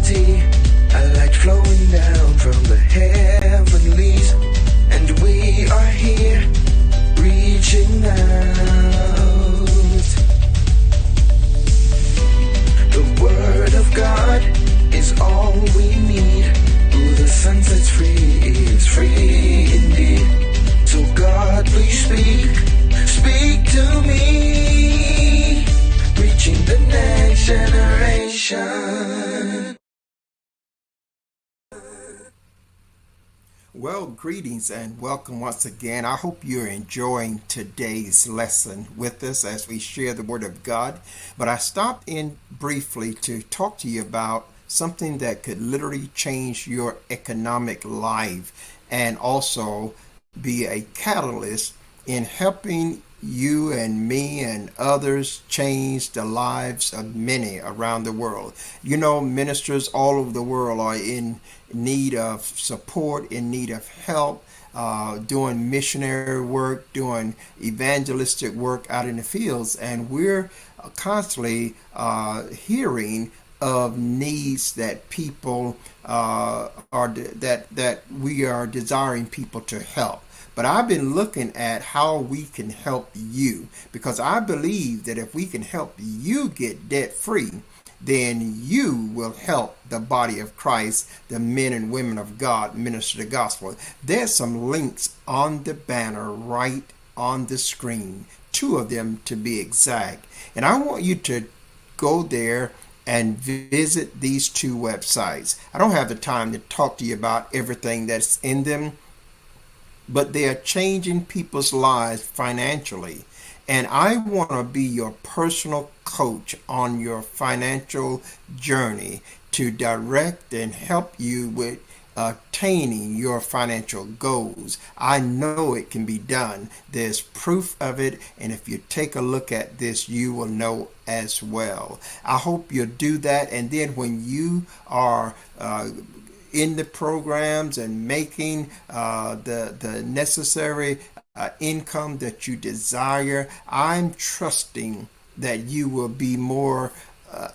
eternity, a light flowing down from the heavenlies, and we are here reaching out. The word of God is all we need. Who the sun sets free is free indeed. So God, please speak to me, reaching the next generation. Well, greetings and welcome once again. I hope you're enjoying today's lesson with us as we share the Word of God. But I stopped in briefly to talk to you about something that could literally change your economic life and also be a catalyst in helping you and me and others change the lives of many around the world. You know, ministers all over the world are in need of support, in need of help, doing missionary work, doing evangelistic work out in the fields, and we're constantly hearing of needs that people that we are desiring people to help. But I've been looking at how we can help you, because I believe that if we can help you get debt free, then you will help the body of Christ, the men and women of God, minister the gospel. There's some links on the banner right on the screen, 2 of them to be exact. And I want you to go there and visit these 2 websites. I don't have the time to talk to you about everything that's in them, but they are changing people's lives financially. And I want to be your personal coach on your financial journey to direct and help you with attaining your financial goals. I know it can be done. There's proof of it, and if you take a look at this, you will know as well. I hope you'll do that, and then when you are in the programs and making the necessary income that you desire, I'm trusting that you will be more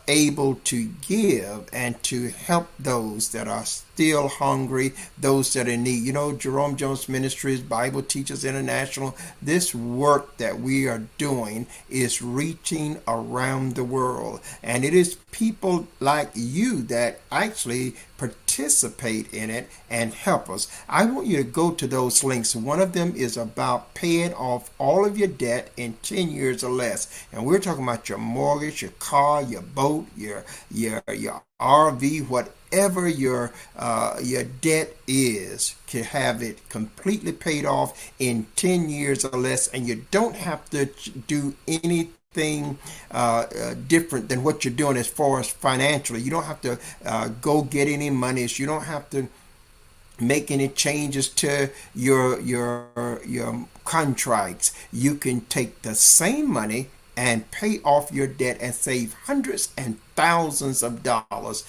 able to give and to help those that are still hungry, those that are in need. You know, Jerome Jones Ministries, Bible Teachers International, this work that we are doing is reaching around the world. And it is people like you that actually participate in it and help us. I want you to go to those links. One of them is about paying off all of your debt in 10 years or less. And we're talking about your mortgage, your car, your boat, your RV, whatever your debt is, to have it completely paid off in 10 years or less, and you don't have to do anything different than what you're doing as far as financially. You don't have to go get any monies. You don't have to make any changes to your contracts. You can take the same money and pay off your debt and save hundreds and thousands of dollars.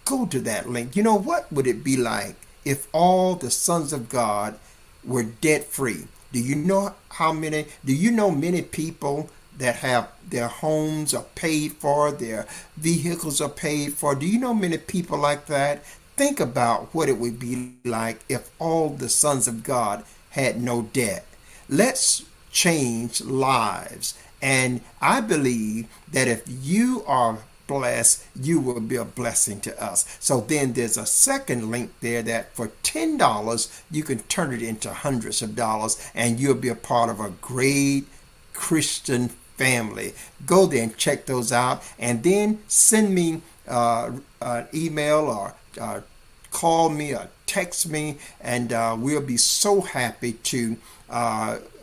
Go to that link. You know, what would it be like if all the sons of God were debt free? Do you know many people that have their homes are paid for, their vehicles are paid for? Do you know many people like that? Think about what it would be like if all the sons of God had no debt. Let's change lives. And I believe that if you are blessed, you will be a blessing to us. So then there's a second link there that for $10, you can turn it into hundreds of dollars, and you'll be a part of a great Christian family. Go there and check those out, and then send me an email or call me or text me, and we'll be so happy to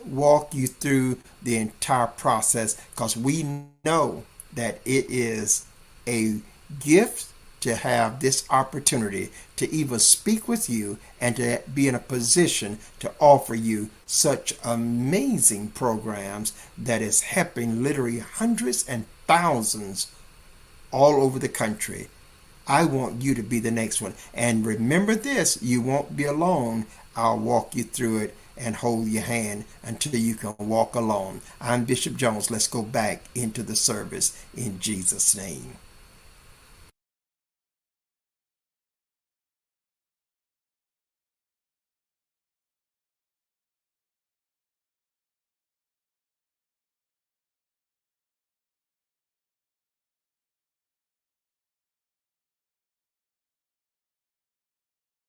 walk you through the entire process, because we know that it is a gift to have this opportunity to even speak with you and to be in a position to offer you such amazing programs that is helping literally hundreds and thousands all over the country. I want you to be the next one. And remember this, you won't be alone. I'll walk you through it and hold your hand until you can walk alone. I'm Bishop Jones. Let's go back into the service in Jesus' name.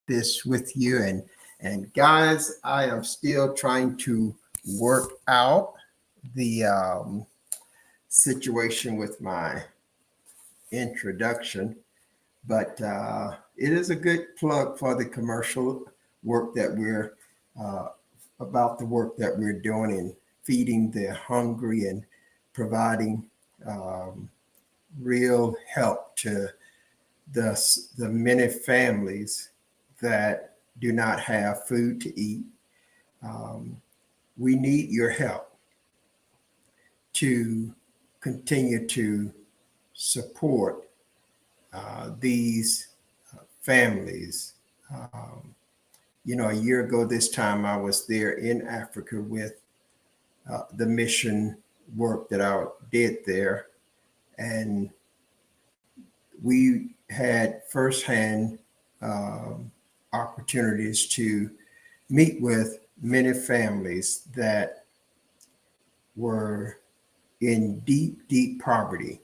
this with you. And guys, I am still trying to work out the situation with my introduction, but it is a good plug for the commercial work that we're uh, about the work that we're doing in feeding the hungry and providing um, real help to the many families that do not have food to eat. Um, we need your help to continue to support these families. Um, a year ago this time, I was there in Africa with the mission work that I did there, and we had firsthand um, opportunities to meet with many families that were in deep, deep poverty.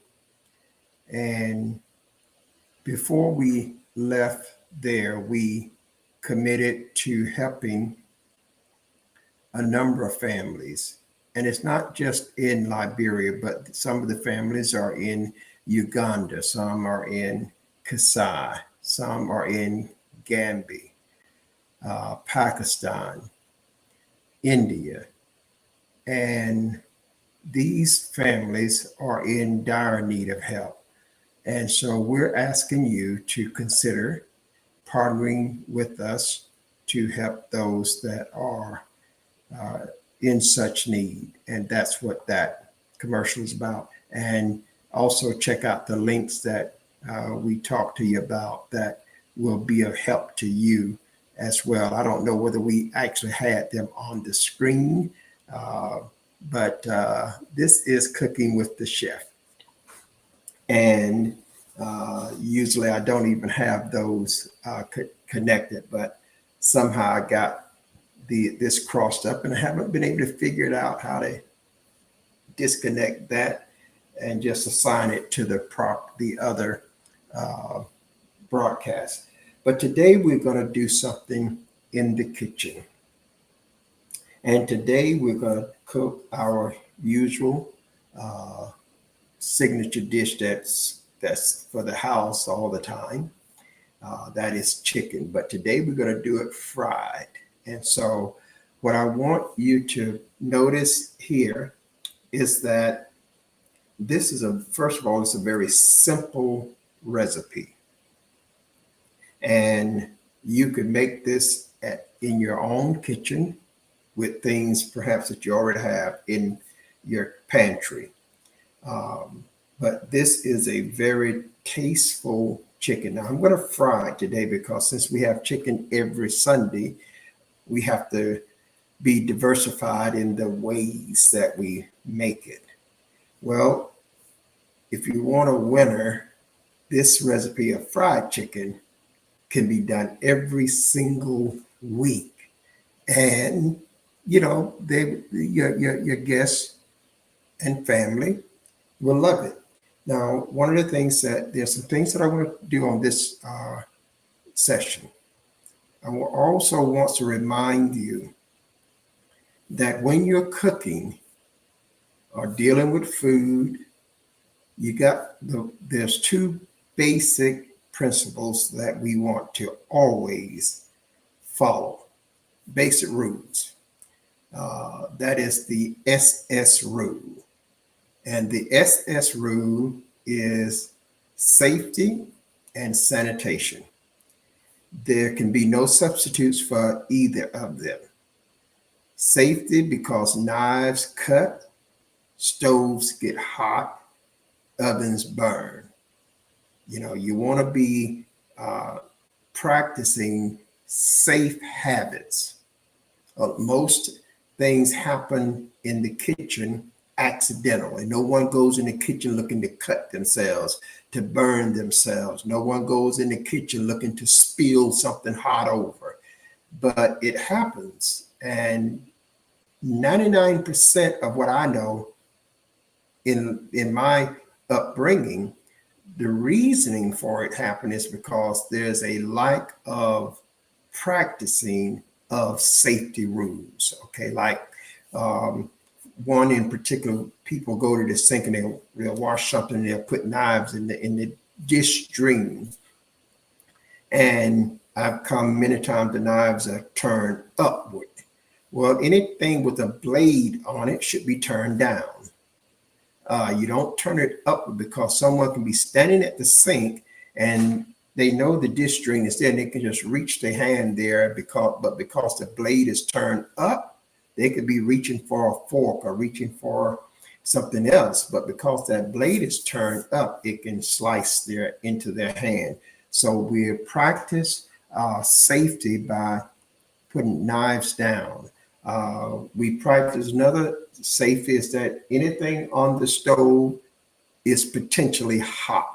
And before we left there, we committed to helping a number of families. And it's not just in Liberia, but some of the families are in Uganda, some are in Kasai, some are in Gambia, Pakistan, India. And these families are in dire need of help. And so we're asking you to consider partnering with us to help those that are in such need. And that's what that commercial is about. And also check out the links that we talked to you about that will be of help to you as well. I don't know whether we actually had them on the screen, but this is Cooking with the Chef. And usually I don't even have those connected, but somehow I got this crossed up and I haven't been able to figure it out how to disconnect that and just assign it to the other broadcast. But today we're going to do something in the kitchen. And today we're going to cook our usual signature dish that's for the house all the time. That is chicken. But today we're going to do it fried. And so what I want you to notice here is that this is first of all, it's a very simple recipe. And you could make this in your own kitchen with things perhaps that you already have in your pantry. But this is a very tasteful chicken. Now I'm going to fry it today because since we have chicken every Sunday, we have to be diversified in the ways that we make it. Well, if you want a winner, this recipe of fried chicken can be done every single week. And, your guests and family will love it. Now, one of the things there's some things that I want to do on this session. I also want to remind you that when you're cooking or dealing with food, there's two basic principles that we want to always follow, basic rules. That is the SS rule. And the SS rule is safety and sanitation. There can be no substitutes for either of them. Safety, because knives cut, stoves get hot, ovens burn. You want to be practicing safe habits. Most things happen in the kitchen accidentally. No one goes in the kitchen looking to cut themselves, to burn themselves. No one goes in the kitchen looking to spill something hot over. But it happens. And 99% of what I know in my upbringing, the reasoning for it happening is because there's a lack of practicing of safety rules. Okay, like one in particular, people go to the sink and they'll wash something, and they'll put knives in the dish stream. And I've come many times, the knives are turned upward. Well, anything with a blade on it should be turned down. You don't turn it upward, because someone can be standing at the sink and they know the dish drain is there, and they can just reach their hand there, because the blade is turned up, they could be reaching for a fork or reaching for something else. But because that blade is turned up, it can slice there into their hand. So we practice safety by putting knives down. We practice another safety is that anything on the stove is potentially hot.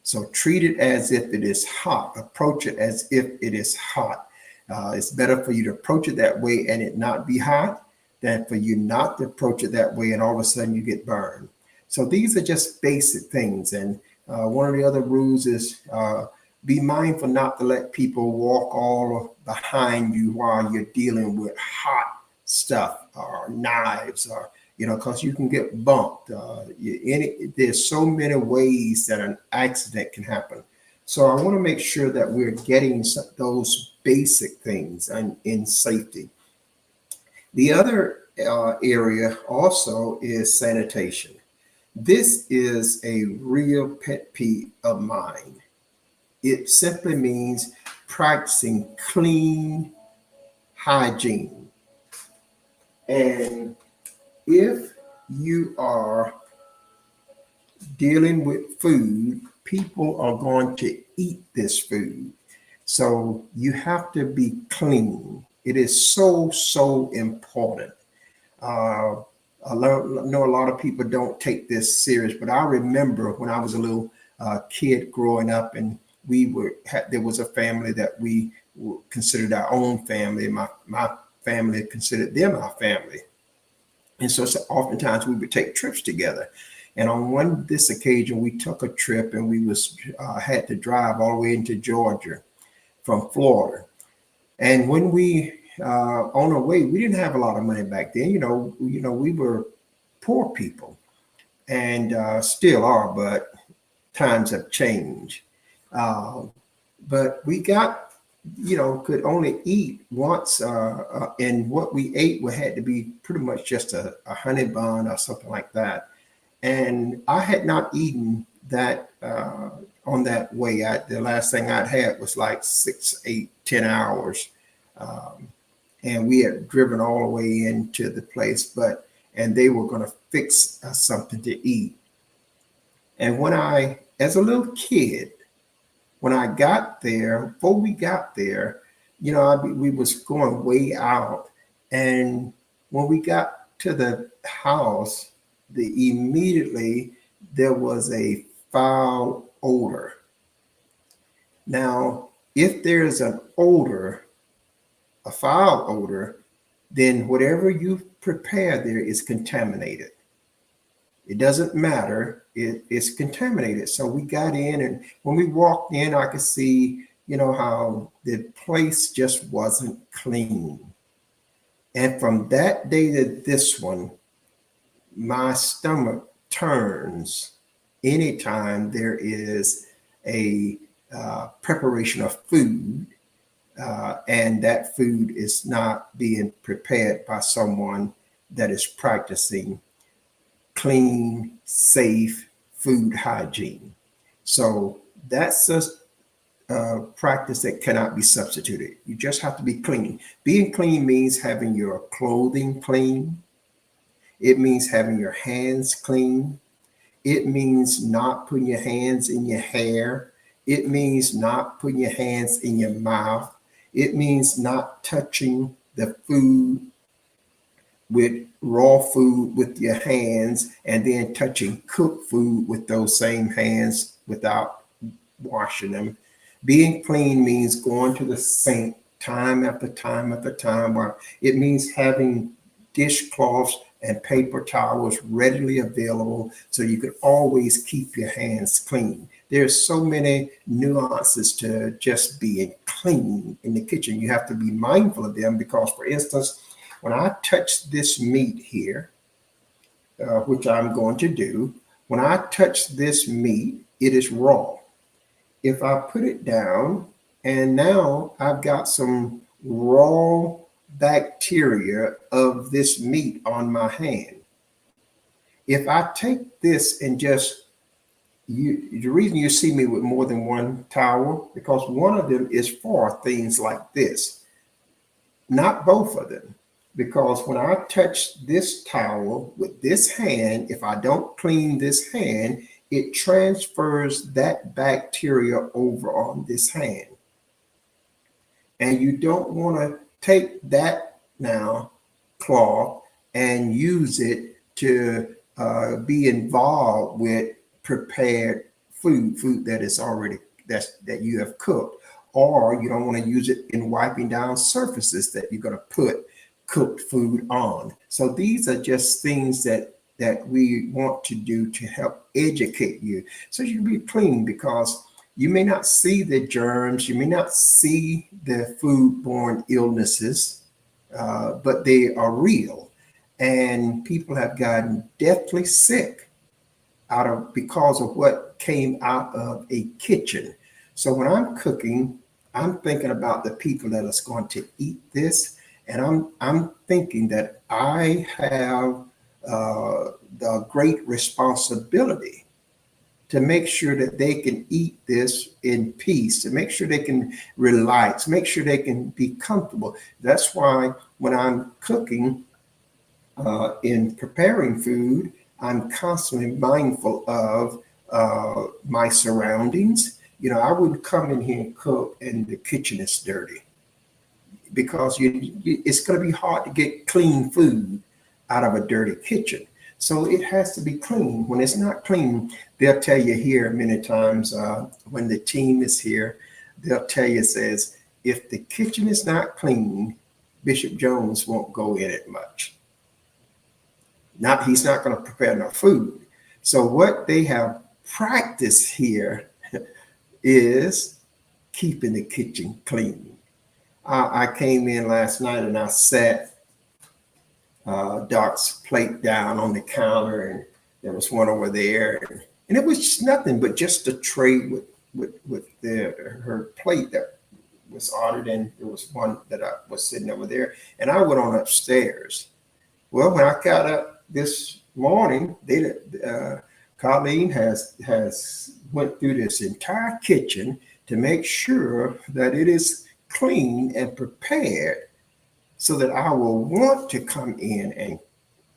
So treat it as if it is hot. Approach it as if it is hot. It's better for you to approach it that way and it not be hot than for you not to approach it that way and all of a sudden you get burned. So these are just basic things. And one of the other rules is be mindful not to let people walk all behind you while you're dealing with hot stuff or knives, or because you can get bumped. There's so many ways that an accident can happen. So I want to make sure that we're getting those basic things in safety. The other area also is sanitation. This is a real pet peeve of mine. It simply means practicing clean hygiene. And if you are dealing with food, people are going to eat this food. So you have to be clean. It is so, so important. I know a lot of people don't take this serious, but I remember when I was a little kid growing up, and there was a family that we considered our own family. My family considered them our family. And so oftentimes we would take trips together. And on this occasion, we took a trip, and we had to drive all the way into Georgia from Florida. And when we on our way, we didn't have a lot of money back then. We were poor people, and still are, but times have changed. But we could only eat once, and what we ate had to be pretty much just a honey bun or something like that. And I had not eaten that on that way. The last thing I'd had was like 6, 8, 10 hours. And we had driven all the way into the place, and they were going to fix us something to eat. And as a little kid, when I got there, before we got there, we was going way out. And when we got to the house, immediately there was a foul odor. Now, if there's a foul odor, then whatever you prepare there is contaminated. It doesn't matter. It's contaminated. So we got in, and when we walked in, I could see, how the place just wasn't clean. And from that day to this one, my stomach turns anytime there is a preparation of food, and that food is not being prepared by someone that is practicing clean, safe food hygiene. So that's a practice that cannot be substituted. You just have to be clean. Being clean means having your clothing clean. It means having your hands clean. It means not putting your hands in your hair. It means not putting your hands in your mouth. It means not touching the food with raw food with your hands, and then touching cooked food with those same hands without washing them. Being clean means going to the sink time after time after time. Or it means having dishcloths and paper towels readily available so you can always keep your hands clean. There's so many nuances to just being clean in the kitchen. You have to be mindful of them because, for instance, when I touch this meat here, which I'm going to do, when I touch this meat, it is raw. If I put it down and now I've got some raw bacteria of this meat on my hand. If I take this and just the reason you see me with more than one towel, because one of them is for things like this, not both of them. Because when I touch this towel with this hand, if I don't clean this hand, it transfers that bacteria over on this hand. And you don't want to take that now cloth and use it to be involved with prepared food that is already that you have cooked, or you don't want to use it in wiping down surfaces that you're going to put cooked food on. So these are just things that we want to do to help educate you so you can be clean, because you may not see the germs, you may not see the foodborne illnesses, but they are real. And people have gotten deathly sick because of what came out of a kitchen. So when I'm cooking, I'm thinking about the people that are going to eat this, and I'm thinking that I have the great responsibility to make sure that they can eat this in peace, to make sure they can relax, make sure they can be comfortable. That's why when I'm cooking, in preparing food, I'm constantly mindful of my surroundings. I wouldn't come in here and cook and the kitchen is dirty, because it's going to be hard to get clean food out of a dirty kitchen. So it has to be clean. When it's not clean, they'll tell you here many times when the team is here, they'll tell you, says, if the kitchen is not clean, Bishop Jones won't go in it much. He's not going to prepare enough food. So what they have practiced here is keeping the kitchen clean. I came in last night and I sat Doc's plate down on the counter, and there was one over there, and it was just nothing but just a tray with her plate that was ordered, and there was one that I was sitting over there, and I went on upstairs. Well, when I got up this morning, Colleen has went through this entire kitchen to make sure that it is clean and prepared, so that I will want to come in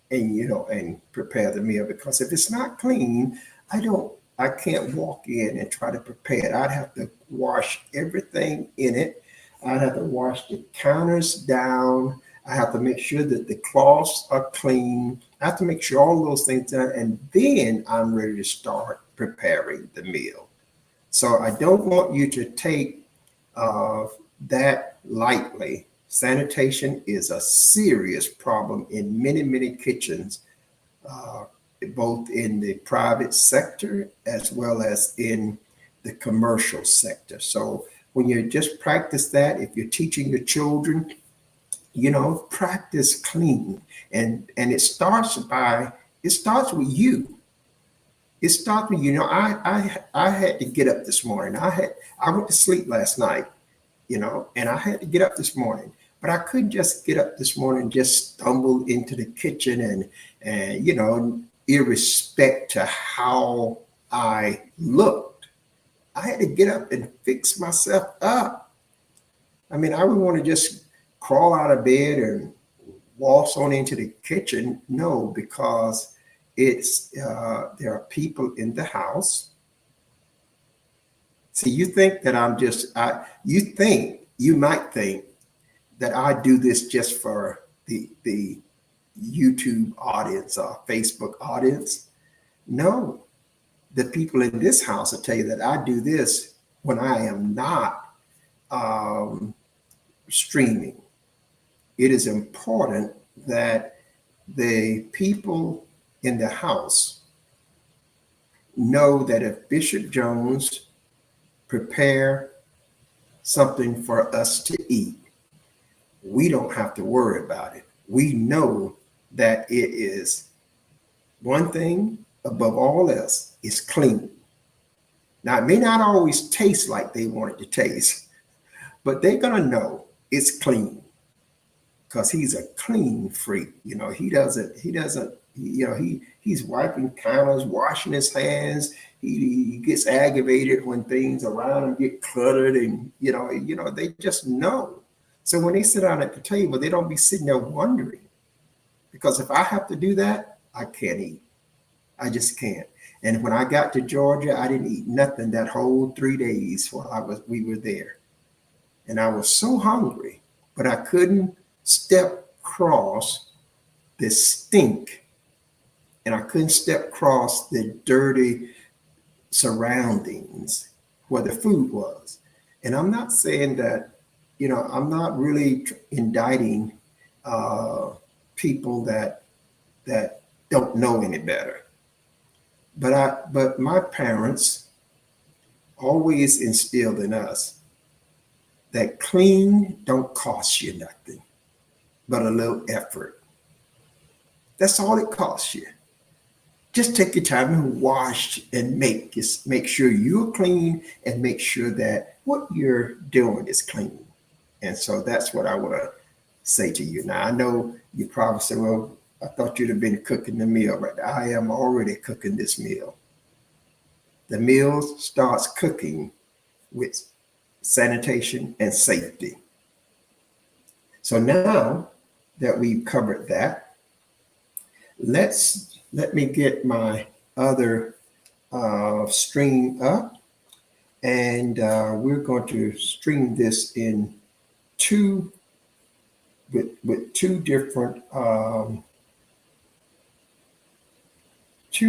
and prepare the meal. Because if it's not clean, I can't walk in and try to prepare it. I'd have to wash everything in it. I'd have to wash the counters down. I have to make sure that the cloths are clean. I have to make sure all those things are done, and then I'm ready to start preparing the meal. So I don't want you to take that lightly. Sanitation is a serious problem in many, many kitchens, both in the private sector as well as in the commercial sector. So when you just practice that, if you're teaching your children, practice clean. And it starts with you. It starts with, I had to get up this morning. I went to sleep last night, and I had to get up this morning. But I couldn't just get up this morning and just stumble into the kitchen and irrespect to how I looked. I had to get up and fix myself up. I mean, I would want to just crawl out of bed and waltz on into the kitchen. No, because there are people in the house. See, you think that you might think that I do this just for the YouTube audience or Facebook audience. No, the people in this house will tell you that I do this when I am not streaming. It is important that the people in the house know that if Bishop Jones prepare something for us to eat, we don't have to worry about it. We know that it is one thing above all else, is clean. Now, it may not always taste like they want it to taste, but they're going to know it's clean because he's a clean freak. He's wiping counters, washing his hands. He gets aggravated when things around him get cluttered, and they just know. So when they sit down at the table, they don't be sitting there wondering, because if I have to do that, I can't eat. I just can't. And when I got to Georgia, I didn't eat nothing that whole 3 days while we were there. And I was so hungry, but I couldn't step across the stink, and I couldn't step across the dirty surroundings where the food was. And I'm not saying that, I'm not really indicting people that don't know any better. But my parents always instilled in us that clean don't cost you nothing but a little effort. That's all it costs you. Just take your time and wash and make sure you're clean, and make sure that what you're doing is clean. And so that's what I want to say to you. Now, I know you probably say, well, I thought you'd have been cooking the meal, but I am already cooking this meal. The meal starts cooking with sanitation and safety. So now that we've covered that, let me get my other stream up, and we're going to stream this in with two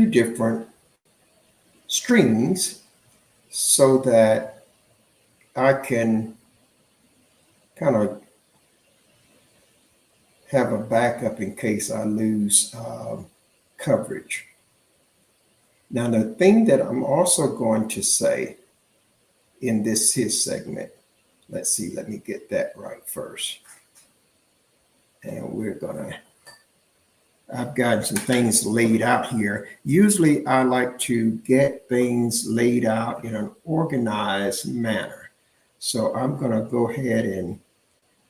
different strings, so that I can kind of have a backup in case I lose coverage. Now, the thing that I'm also going to say in his segment, let me get that right first. And I've got some things laid out here. Usually I like to get things laid out in an organized manner. So I'm going to go ahead and,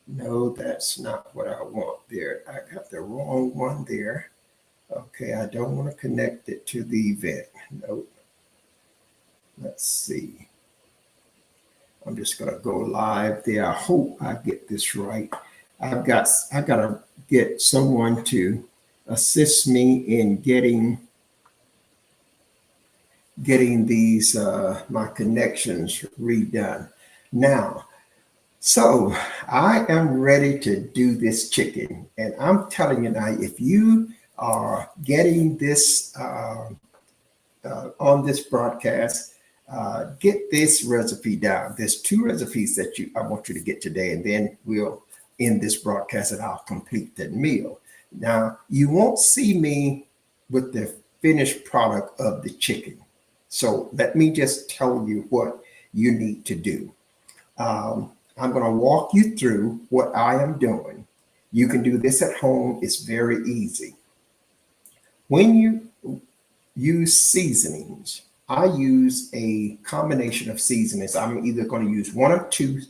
no, that's not what I want there. I got the wrong one there. Okay, I don't want to connect it to the event. Nope. Let's see. I'm just going to go live there. I hope I get this right. I got to get someone to assist me in getting these my connections redone. Now, so I am ready to do this chicken, and I'm telling you now, if you are getting this on this broadcast, get this recipe down. There's 2 recipes that I want you to get today, and then we'll end this broadcast and I'll complete the meal. Now, you won't see me with the finished product of the chicken. So let me just tell you what you need to do. I'm going to walk you through what I am doing. You can do this at home. It's very easy. When you use seasonings, I use a combination of seasonings. I'm either going to use 1 or 2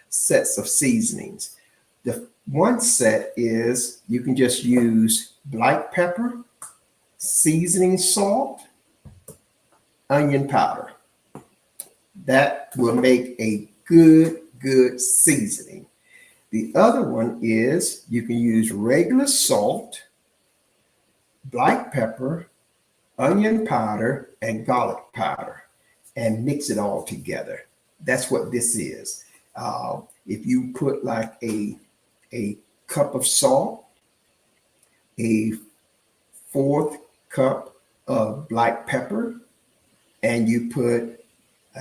sets of seasonings. The one set is, you can just use black pepper, seasoning salt, onion powder. That will make a good seasoning. The other one is, you can use regular salt, black pepper, onion powder, and garlic powder, and mix it all together. That's what this is. If you put like a cup of salt, a 1/4 cup of black pepper, and you put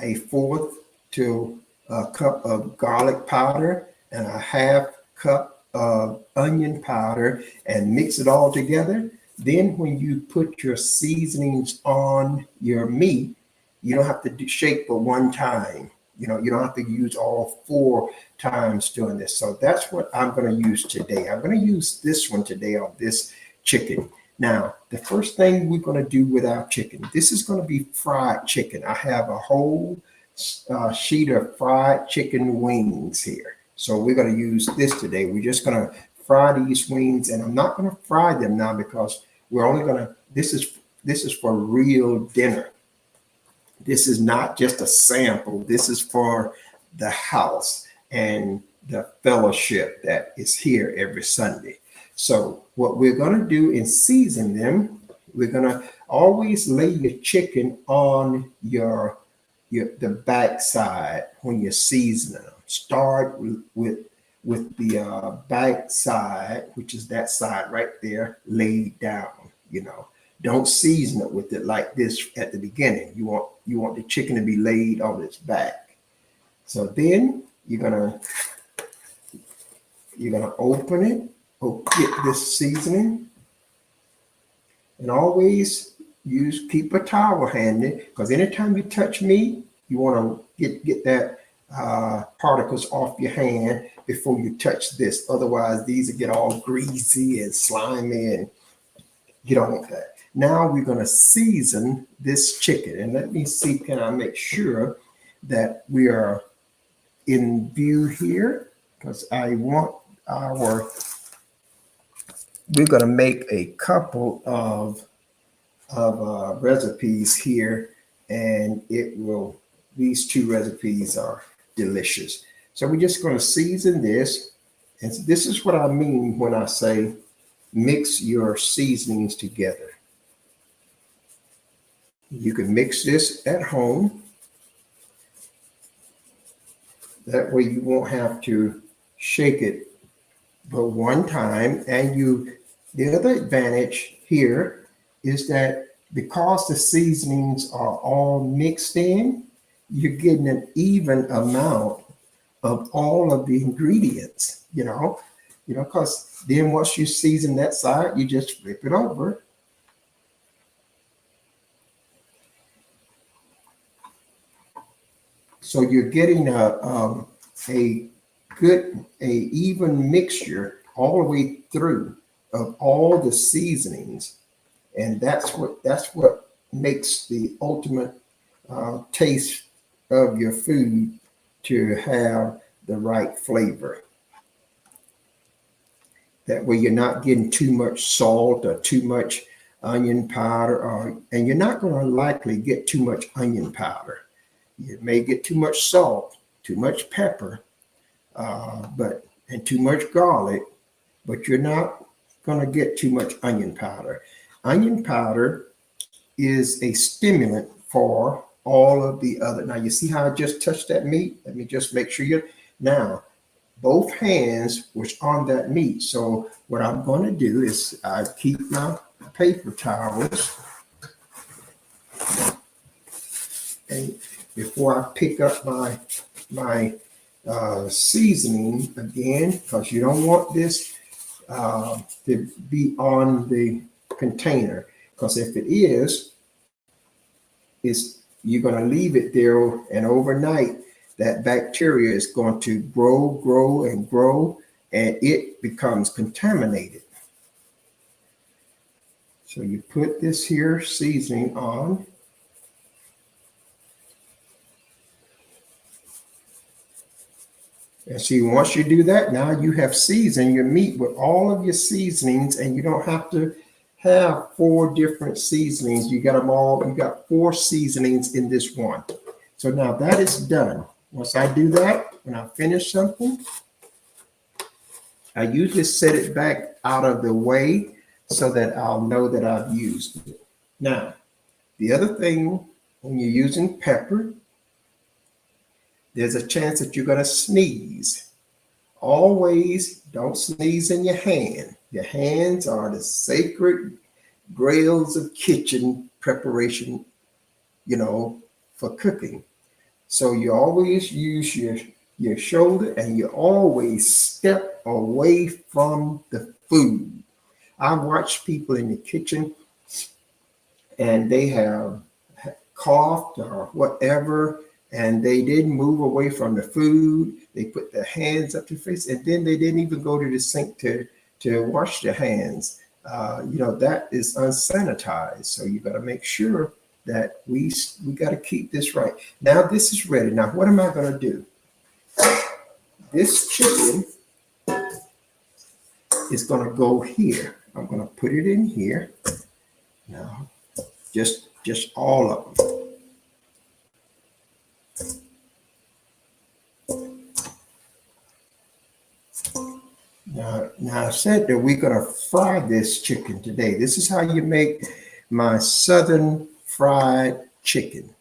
a 1/4 to a cup of garlic powder, and a 1/2 cup of onion powder and mix it all together. Then when you put your seasonings on your meat, you don't have to shake but one time. You don't have to use all 4 times doing this. So that's what I'm going to use today. I'm going to use this one today on this chicken. Now, the first thing we're going to do with our chicken, this is going to be fried chicken. I have a whole sheet of fried chicken wings here. So we're going to use this today. We're just going to fry these wings, and I'm not going to fry them now because we're only going to, this is for real dinner. This is not just a sample. This is for the house and the fellowship that is here every Sunday. So what we're going to do in season them, we're going to always lay your chicken on the back side when you're seasoning them. Start with the back side, which is that side right there, laid down. Don't season it with it like this at the beginning. You want the chicken to be laid on its back. So then you're gonna open it, get this seasoning, and always keep a towel handy, because anytime you touch meat, you want to get that particles off your hand before you touch this. Otherwise, these will get all greasy and slimy, and you don't want that. Now we're going to season this chicken, and let me see, can I make sure that we are in view here, because I want we're going to make a couple of recipes here, and these 2 recipes are delicious. So we're just going to season this, and this is what I mean when I say mix your seasonings together. You can mix this at home. That way you won't have to shake it but one time. And the other advantage here is that because the seasonings are all mixed in, you're getting an even amount of all of the ingredients, because then once you season that side, you just flip it over. So you're getting a even mixture all the way through of all the seasonings, and that's what makes the ultimate taste of your food to have the right flavor. That way you're not getting too much salt or too much onion powder, and you're not going to likely get too much onion powder. You may get too much salt, too much pepper, and too much garlic, but you're not going to get too much onion powder. Onion powder is a stimulant for all of the other. Now, you see how I just touched that meat? Let me just make sure now, both hands was on that meat. So what I'm going to do is I keep my paper towels, and before I pick up my seasoning again, because you don't want this to be on the container, because if it is, you're going to leave it there, and overnight that bacteria is going to grow and grow, and it becomes contaminated. So you put this here seasoning on. And see, once you do that, now you have seasoned your meat with all of your seasonings, and you don't have to have 4 different seasonings. You got them all. You got 4 seasonings in this one. So now that is done. Once I do that, when I finish something, I usually set it back out of the way so that I'll know that I've used it. Now, the other thing, when you're using pepper, there's a chance that you're going to sneeze. Always don't sneeze in your hand. Your hands are the sacred grails of kitchen preparation, for cooking. So you always use your shoulder, and you always step away from the food. I watch people in the kitchen and they have coughed or whatever, and they didn't move away from the food. They put their hands up to their face, and then they didn't even go to the sink to wash their hands. That is unsanitized. So you got to make sure that we got to keep this right. Now this is ready. Now what am I going to do? This chicken is going to go here. I'm going to put it in here. Now, just all of them. Now I said that we're going to fry this chicken today. This is how you make my southern fried chicken.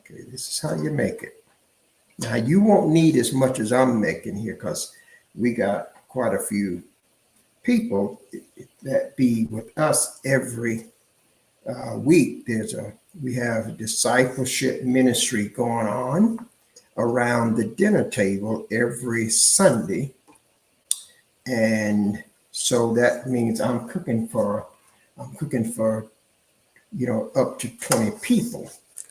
Okay, this is how you make it. Now you won't need as much as I'm making here because we got quite a few people that be with us every week. We have a discipleship ministry going on around the dinner table every Sunday. And so that means I'm cooking for up to 20 people.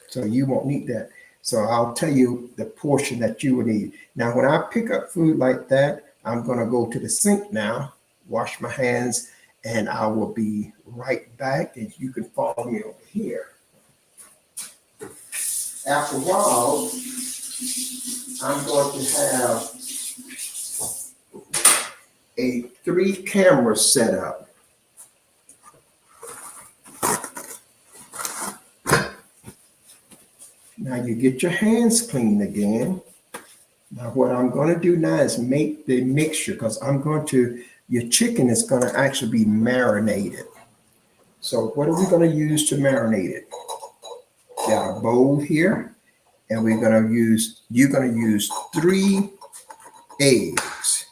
So you won't need that. So I'll tell you the portion that you will need. Now, when I pick up food like that, I'm going to go to the sink now, wash my hands, and I will be right back. And you can follow me over here. After a while, I'm going to have a 3-camera setup. Now you get your hands clean again. Now what I'm going to do now is make the mixture because your chicken is going to actually be marinated. So what are we going to use to marinate it? Got a bowl here, and you're going to use 3 eggs.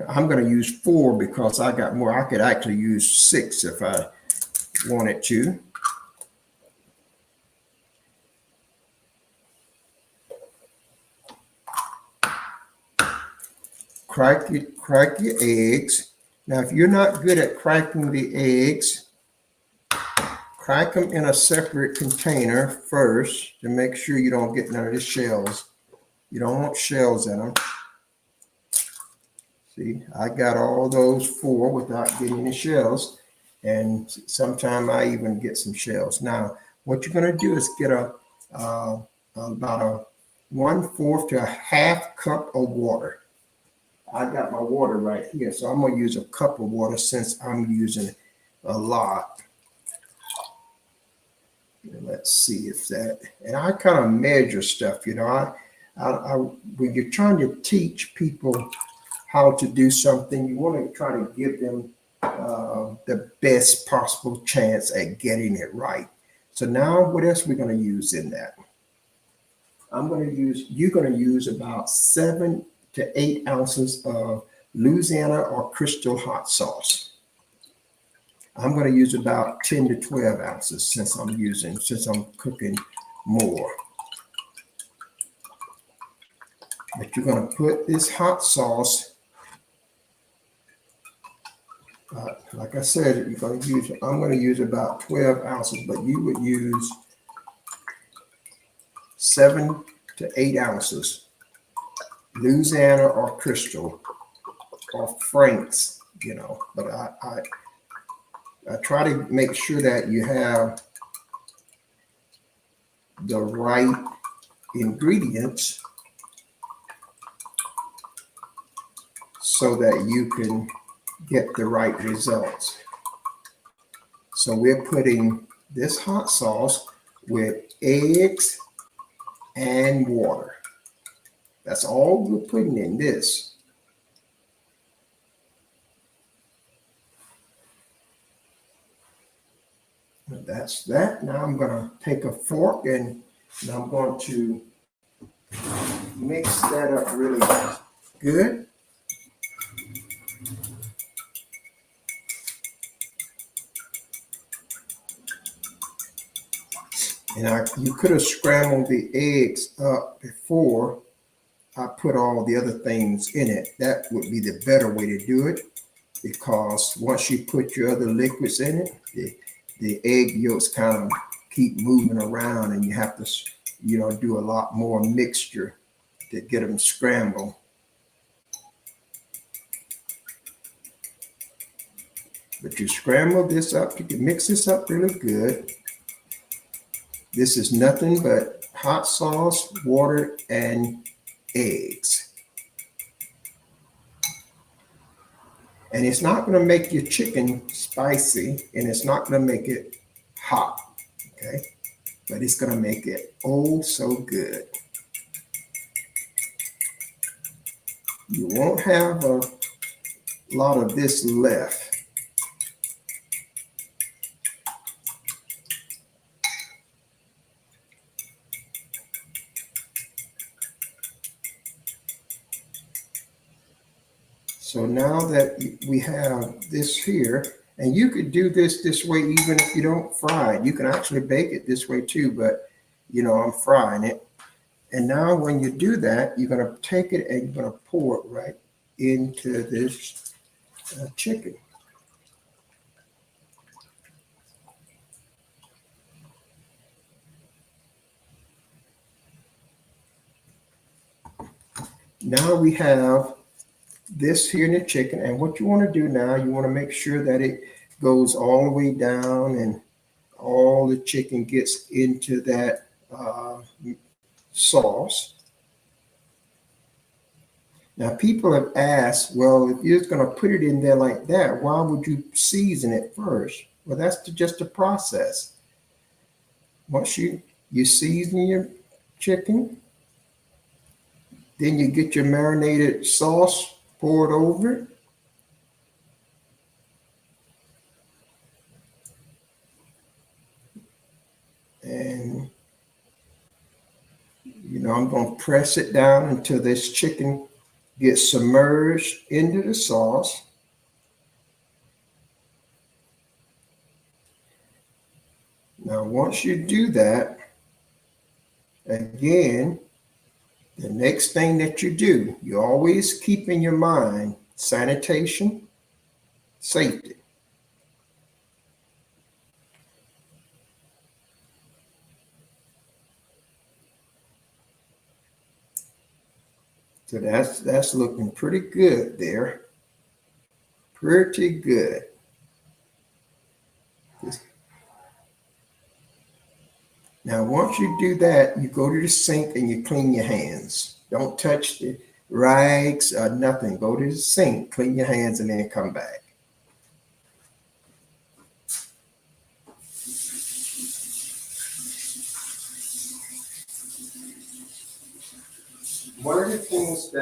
I'm going to use 4 because I got more. I could actually use 6 if I wanted to. Crack your eggs. Now, if you're not good at cracking the eggs, crack them in a separate container first to make sure you don't get none of the shells. You don't want shells in them. See, I got all those 4 without getting the shells, and sometimes I even get some shells. Now, what you're going to do is get about a 1/4 to a 1/2 cup of water. I got my water right here, so I'm going to use a cup of water since I'm using a lot. Let's see if that, and I kind of measure stuff, when you're trying to teach people how to do something, you want to try to give them the best possible chance at getting it right. So now what else we're going to use in that? You're going to use about 7 to 8 ounces of Louisiana or Crystal hot sauce. I'm going to use about 10 to 12 ounces since I'm cooking more. But you're going to put this hot sauce, like I said, I'm going to use about 12 ounces, but you would use 7 to 8 ounces. Louisiana or Crystal or Frank's, but I try to make sure that you have the right ingredients so that you can get the right results. So we're putting this hot sauce with eggs and water. That's all we're putting in this. That's that. Now I'm going to take a fork and I'm going to mix that up really good. And you could have scrambled the eggs up before I put all the other things in it. That would be the better way to do it, because once you put your other liquids in it, the egg yolks kind of keep moving around, and you have to, do a lot more mixture to get them scrambled. But you scramble this up, you can mix this up really good. This is nothing but hot sauce, water, and eggs. And it's not going to make your chicken spicy, and it's not going to make it hot, okay? But it's going to make it oh so good. You won't have a lot of this left. So now that we have this here, and you could do this way even if you don't fry it. You can actually bake it this way too, but I'm frying it. And now when you do that, you're going to take it and you're going to pour it right into this chicken. Now we have this here in the chicken, and what you want to do now, you want to make sure that it goes all the way down and all the chicken gets into that sauce. Now people have asked, well, if you're going to put it in there like that, why would you season it first? Well, that's just a process. Once you season your chicken, then you get your marinated sauce poured over it. And, I'm going to press it down until this chicken gets submerged into the sauce. Now, once you do that, again, the next thing that you do, you always keep in your mind sanitation, safety. So that's looking pretty good there. Pretty good. Now, once you do that, you go to the sink and you clean your hands. Don't touch the rags or nothing. Go to the sink, clean your hands, and then come back. One of the things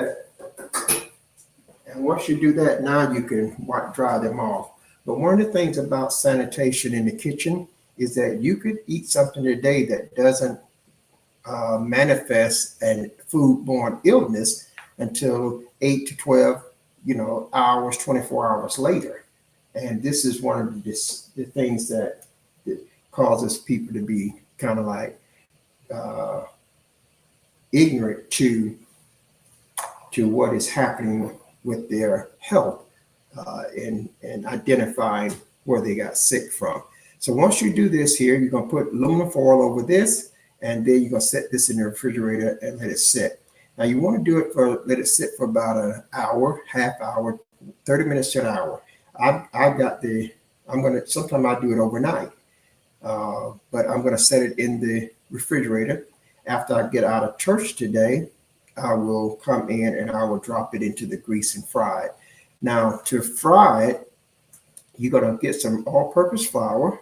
and once you do that, now you can dry them off. But one of the things about sanitation in the kitchen is that you could eat something today that doesn't manifest a foodborne illness until 8 to 12, hours, 24 hours later. And this is one of the things that causes people to be kind of like ignorant to what is happening with their health and identifying where they got sick from. So once you do this here, you're going to put aluminum foil over this, and then you're going to set this in the refrigerator and let it sit. Now you want to do it let it sit for about an hour, half hour, 30 minutes to an hour. Sometimes I do it overnight, but I'm going to set it in the refrigerator. After I get out of church today, I will come in and I will drop it into the grease and fry it. Now to fry it, you're going to get some all-purpose flour,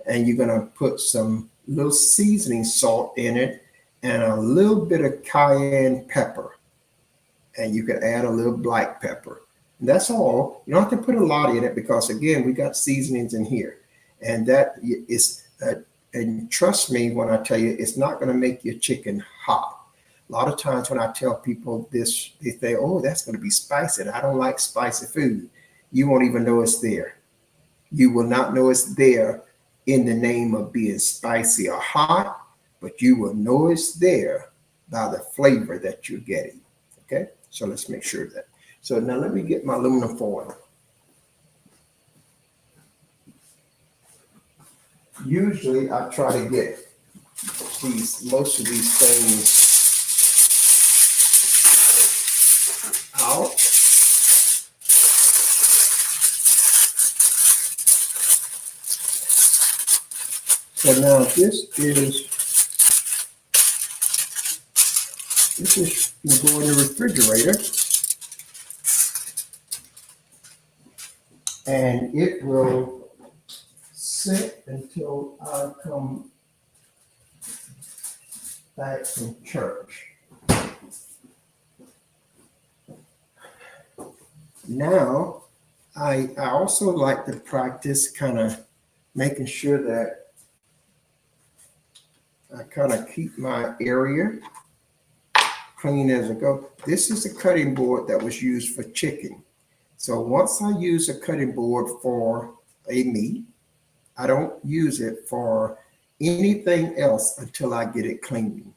and you're going to put some little seasoning salt in it and a little bit of cayenne pepper. And you can add a little black pepper. And that's all. You don't have to put a lot in it because, again, we got seasonings in here. And that is, and trust me when I tell you, it's not going to make your chicken hot. A lot of times when I tell people this, they say, oh, that's going to be spicy. I don't like spicy food. You won't even know it's there. You will not know it's there in the name of being spicy or hot, but you will know it's there by the flavor that you're getting. Okay, so let's make sure of that. So now let me get my aluminum foil. Usually I try to get most of these things out. So now this will go in the refrigerator, and it will sit until I come back from church. Now, I also like to practice kind of making sure that I kind of keep my area clean as I go. This is a cutting board that was used for chicken. So once I use a cutting board for a meat, I don't use it for anything else until I get it clean.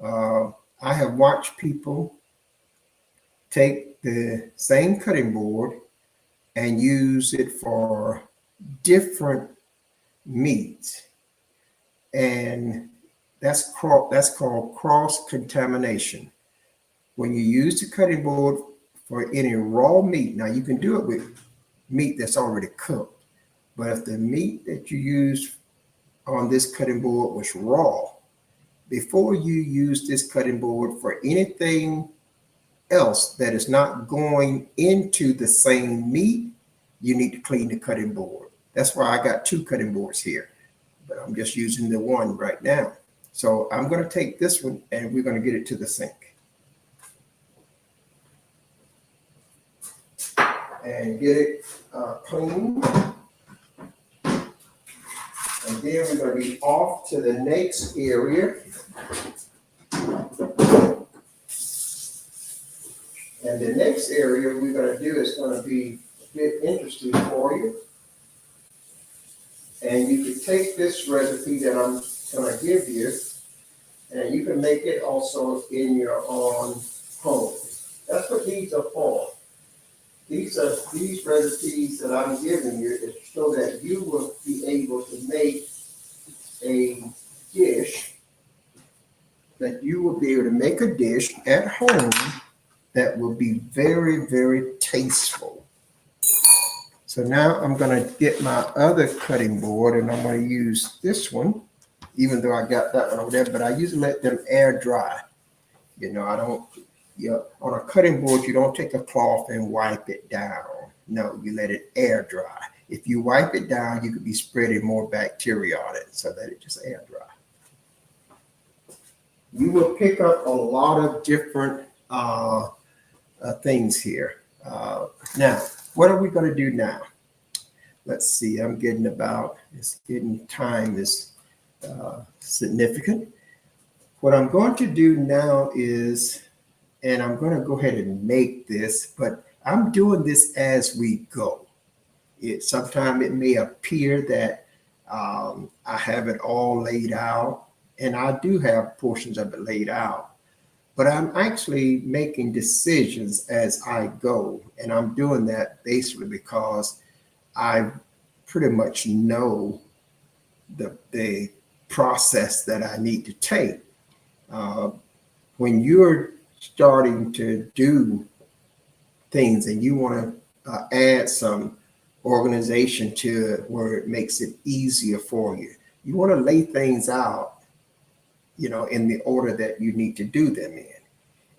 I have watched people take the same cutting board and use it for different meats, and that's called cross-contamination. When you use the cutting board for any raw meat, now you can do it with meat that's already cooked, but if the meat that you used on this cutting board was raw, before you use this cutting board for anything else that is not going into the same meat, you need to clean the cutting board. That's why I got two cutting boards here, but I'm just using the one right now. So I'm going to take this one and we're going to get it to the sink and get it clean. And then we're going to be off to the next area. And the next area we're going to do is going to be a bit interesting for you. And you can take this recipe that I'm going to give you, and you can make it also in your own home. That's what these are for. These recipes that I'm giving you is so that you will be able to make a dish, that you will be able to make a dish at home that will be very, very tasteful. So now I'm going to get my other cutting board, and I'm going to use this one, even though I got that one over there, but I usually let them air dry. On a cutting board, you don't take a cloth and wipe it down. No, you let it air dry. If you wipe it down, you could be spreading more bacteria on it, so let it just air dry. You will pick up a lot of different things here. Now, what are we going to do now? Let's see, time is significant. What I'm going to do now is, and I'm going to go ahead and make this, but I'm doing this as we go. Sometimes it may appear that I have it all laid out, and I do have portions of it laid out, but I'm actually making decisions as I go. And I'm doing that basically because I pretty much know the process that I need to take. When you're starting to do things and you want to add some organization to it where it makes it easier for you, you want to lay things out, in the order that you need to do them in.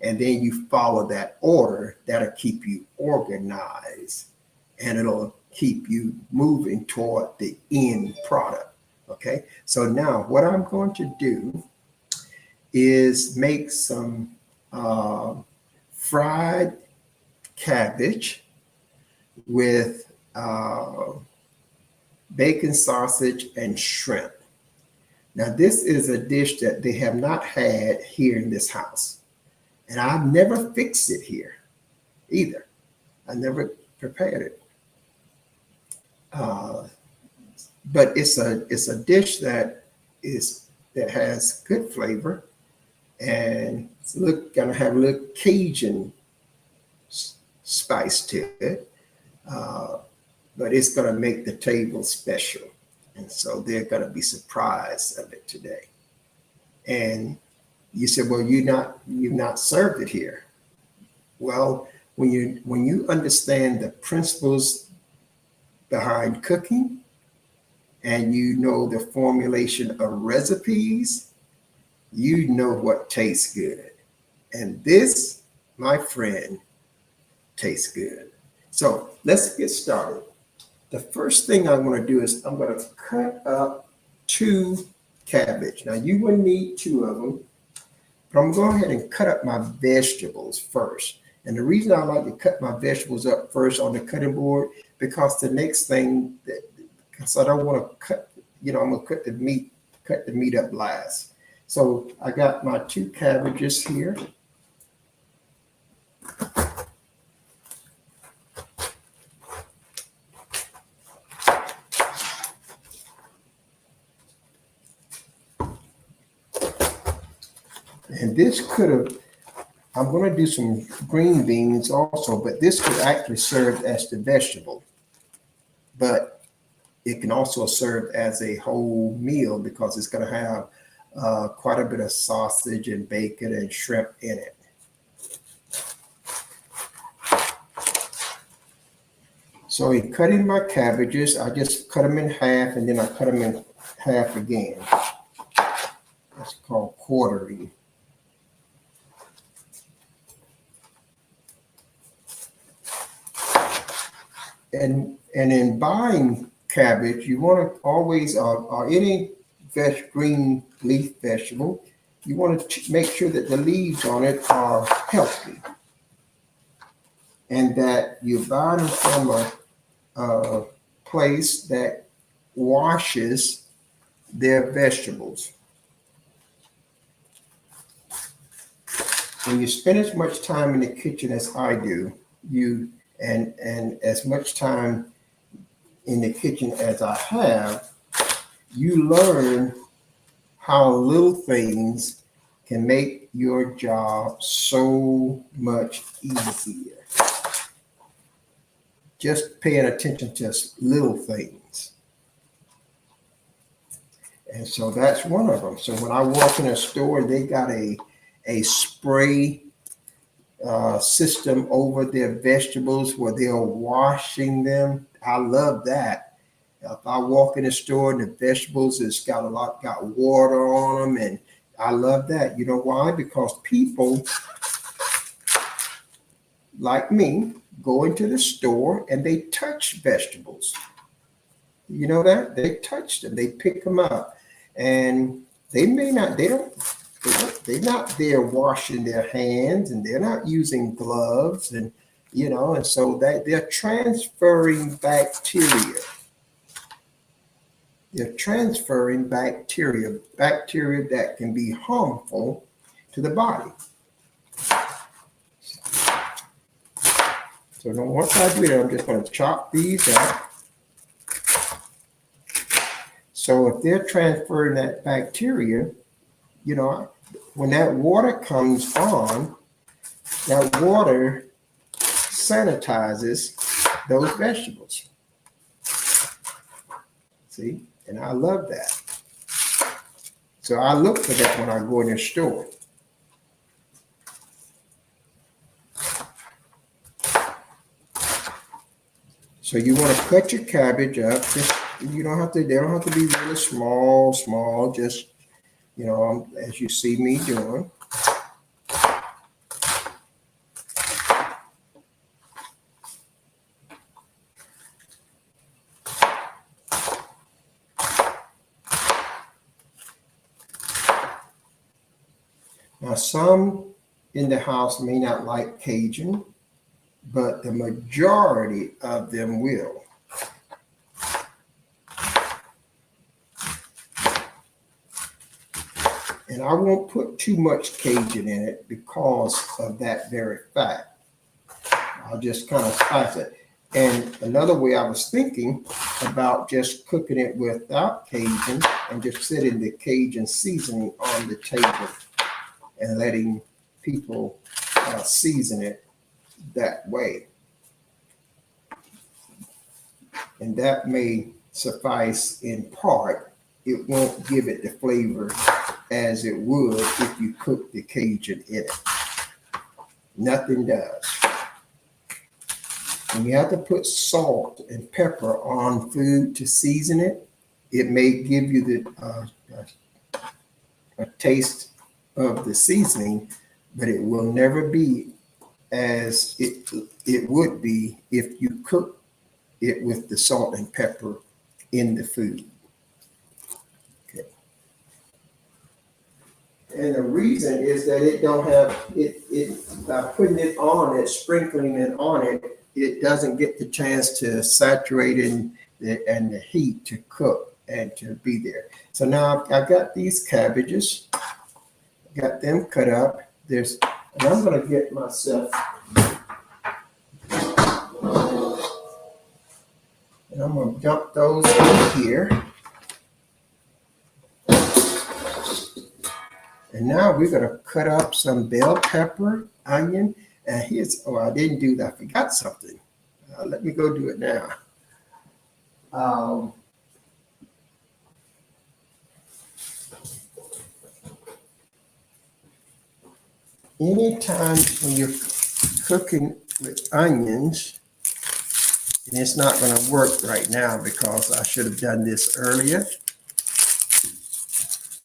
And then you follow that order. That'll keep you organized, and it'll keep you moving toward the end product. Okay. So now what I'm going to do is make some fried cabbage with bacon, sausage, and shrimp. Now, this is a dish that they have not had here in this house, and I've never fixed it here either. I never prepared it. but it's a dish that has good flavor, and gonna have a little Cajun spice to it. Uh, but it's gonna make the table special, and so they're gonna be surprised of it today. And you said, well, you've not served it here. Well, when you understand the principles behind cooking, and you know the formulation of recipes, you know what tastes good. And this, my friend, tastes good. So let's get started. The first thing I'm going to do is I'm going to cut up 2 cabbage. Now you wouldn't need 2 of them, but I'm going to go ahead and cut up my vegetables first. And the reason I like to cut my vegetables up first on the cutting board, because the next thing because I don't want to cut, I'm going to cut the meat up last. So I got my 2 cabbages here. And this could have, I'm going to do some green beans also, but this could actually serve as the vegetable. But it can also serve as a whole meal because it's going to have quite a bit of sausage and bacon and shrimp in it. So in cutting my cabbages, I just cut them in half, and then I cut them in half again. That's called quartering. And in buying cabbage, you want to always, or any green leaf vegetable, you want to make sure that the leaves on it are healthy, and that you buy them from a place that washes their vegetables. When you spend as much time in the kitchen as I do, and as much time in the kitchen as I have, you learn how little things can make your job so much easier. Just paying attention to little things. And so that's one of them. So when I walk in a store, they got a spray system over their vegetables where they're washing them. I love that. If I walk in the store and the vegetables has got water on them, and I love that. You know why? Because people like me go into the store and they touch vegetables. You know that? They touch them, they pick them up, and they're not there washing their hands, and they're not using gloves, and and so they're transferring bacteria. They're transferring bacteria that can be harmful to the body. So now once I do that, I'm just going to chop these up. So if they're transferring that bacteria, when that water comes on, that water sanitizes those vegetables. See? And I love that. So I look for that when I go in the store. So you want to cut your cabbage up. They don't have to be really small, just as you see me doing. Now, some in the house may not like Cajun, but the majority of them will. And I won't put too much Cajun in it because of that very fact. I'll just kind of spice it. And another way I was thinking about just cooking it without Cajun and just setting the Cajun seasoning on the table and letting people season it that way. And that may suffice in part. It won't give it the flavor as it would if you cook the Cajun in it. Nothing does. When you have to put salt and pepper on food to season it, it may give you a taste of the seasoning, but it will never be as it would be if you cook it with the salt and pepper in the food. Okay. And the reason is that it don't have it by putting it on it, sprinkling it on it, it doesn't get the chance to saturate and the heat to cook and to be there. So now I've got these cabbages, got them cut up. And I'm going to get myself, and I'm going to dump those in here. And now we're going to cut up some bell pepper, onion, and I didn't do that. I forgot something. Let me go do it now. Anytime when you're cooking with onions, and it's not going to work right now because I should have done this earlier,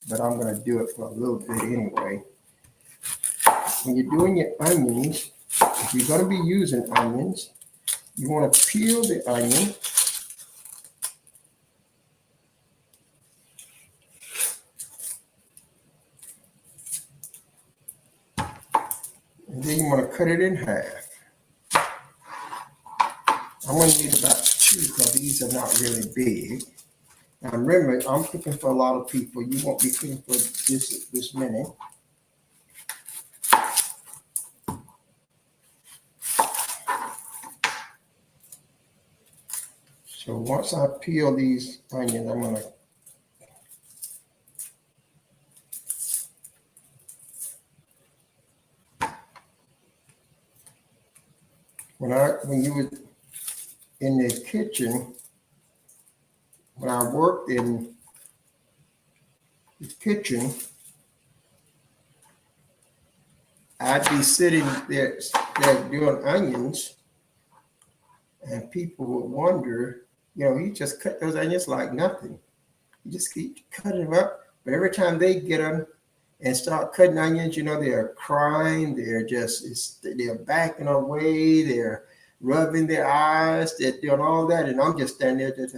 but I'm going to do it for a little bit anyway. When you're doing your onions, if you're going to be using onions, you want to peel the onion. And then you want to cut it in half. I'm going to need about 2 because these are not really big. Now remember, I'm cooking for a lot of people. You won't be cooking for this many. So once I peel these onions, I'm going to when you were in the kitchen, when I worked in the kitchen, I'd be sitting there doing onions, and people would wonder, you just cut those onions like nothing. You just keep cutting them up. But every time they get them and start cutting onions, they're crying, they're backing away, they're rubbing their eyes, they're doing all that, and I'm just standing there.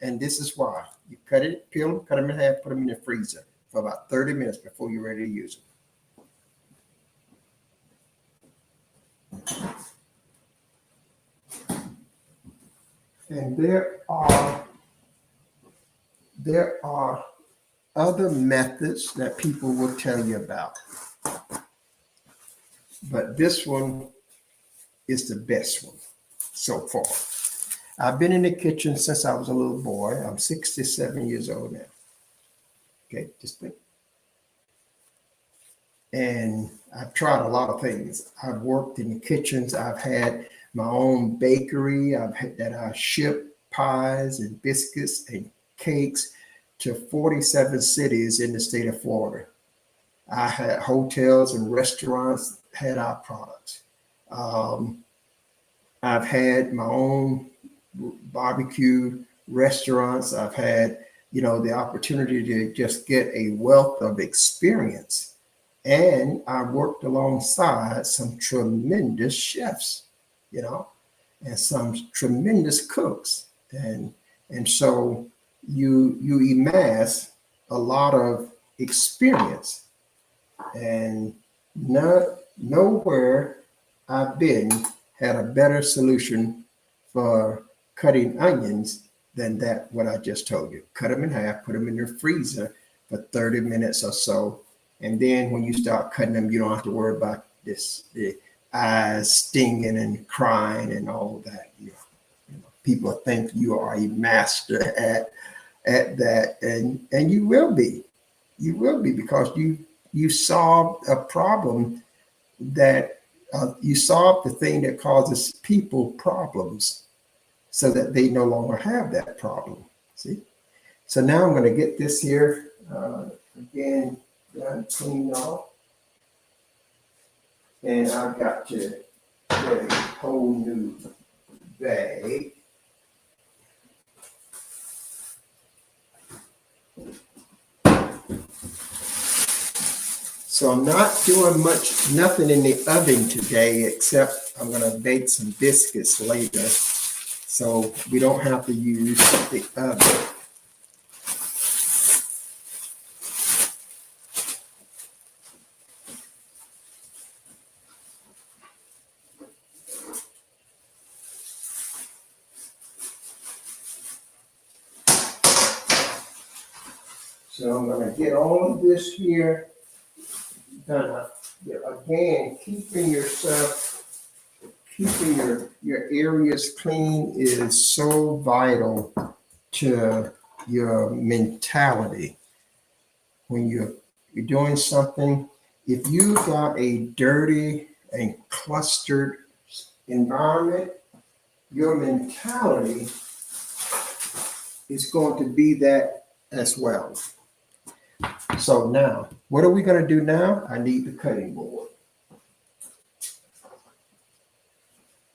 And this is why. You cut it, peel them, cut them in half, put them in the freezer for about 30 minutes before you're ready to use them. And there are other methods that people will tell you about, but this one is the best one so far. I've been in the kitchen since I was a little boy. I'm 67 years old now. Okay, just think. And I've tried a lot of things. I've worked in the kitchens. I've had my own bakery. I ship pies and biscuits and cakes to 47 cities in the state of Florida. I had hotels and restaurants had our products. I've had my own barbecue restaurants. I've had, the opportunity to just get a wealth of experience. And I worked alongside some tremendous chefs, and some tremendous cooks. And so you amass a lot of experience. And nowhere I've been had a better solution for cutting onions than what I just told you. Cut them in half, put them in your freezer for 30 minutes or so. And then when you start cutting them, you don't have to worry about the eyes stinging and crying and all that. People think you are a master at that, and you will be. You will be, because you solved a problem that you solved the thing that causes people problems, so that they no longer have that problem. See? So now I'm going to get this here again done, cleaned off, and I've got to get a whole new bag. So I'm not doing nothing in the oven today, except I'm going to bake some biscuits later, so we don't have to use the oven. So I'm going to get all of this here done. Again, keeping your areas clean is so vital to your mentality. When you're doing something, if you got a dirty and clustered environment, your mentality is going to be that as well. So now, what are we going to do now? I need the cutting board.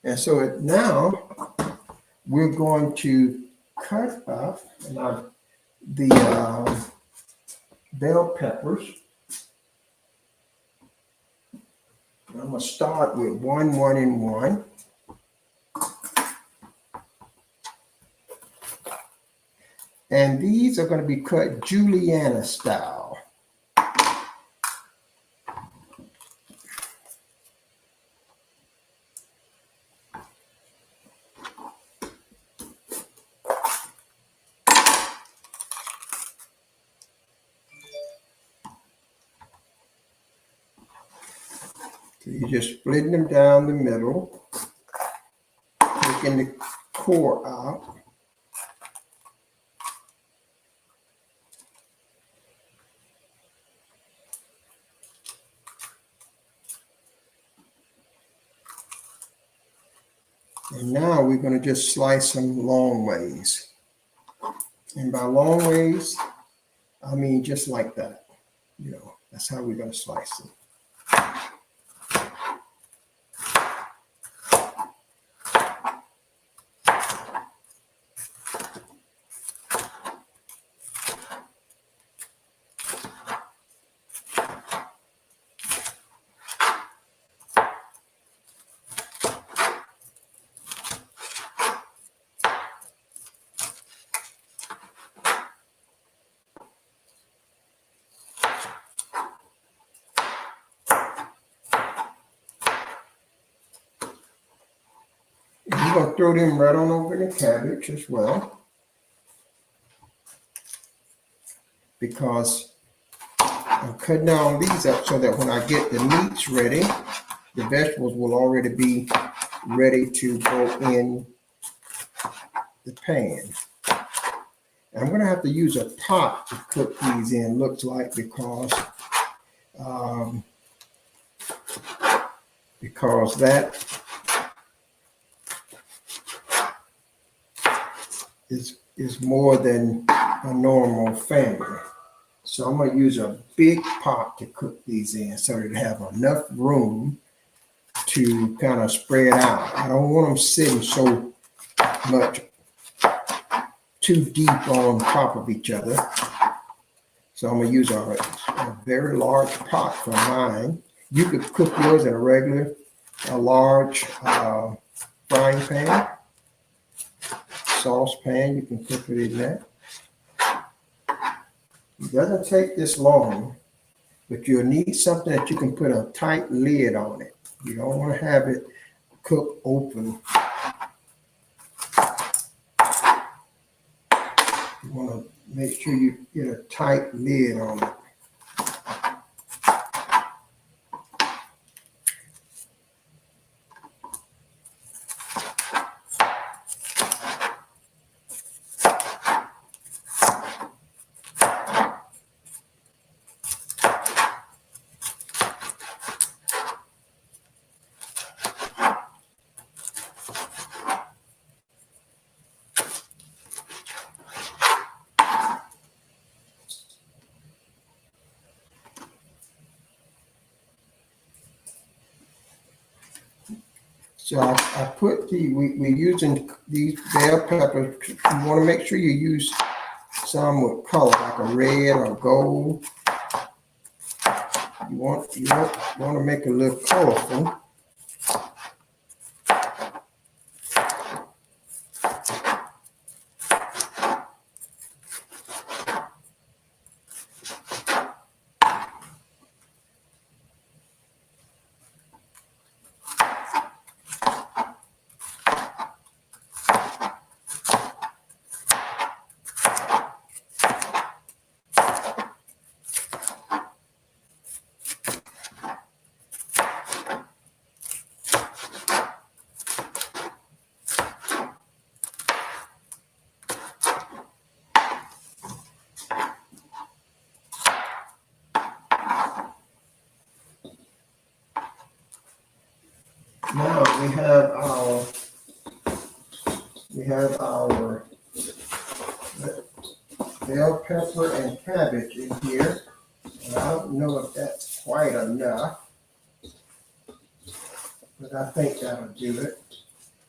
And so now we're going to cut up the bell peppers. I'm going to start with 1, 1, and 1. And these are going to be cut Juliana style. So you're just splitting them down the middle, taking the core out. And now we're going to just slice them long ways. And by long ways, I mean just like that. That's how we're going to slice them. I'm going to throw them right on over the cabbage as well, because I'm cutting down these up so that when I get the meats ready, the vegetables will already be ready to go in the pan. And I'm going to have to use a pot to cook these in, looks like, because that is more than a normal family. So I'm going to use a big pot to cook these in, so that they have enough room to kind of spread out. I don't want them sitting so much too deep on top of each other. So I'm going to use a very large pot for mine. You could cook yours in a large frying pan, saucepan. You can cook it in that. It doesn't take this long, but you'll need something that you can put a tight lid on it. You don't want to have it cook open. You want to make sure you get a tight lid on it. So I put we're using these bell peppers. You want to make sure you use some with color, like a red or gold. You want to make it look colorful. Now we have our bell pepper and cabbage in here. And I don't know if that's quite enough, but I think that'll do it.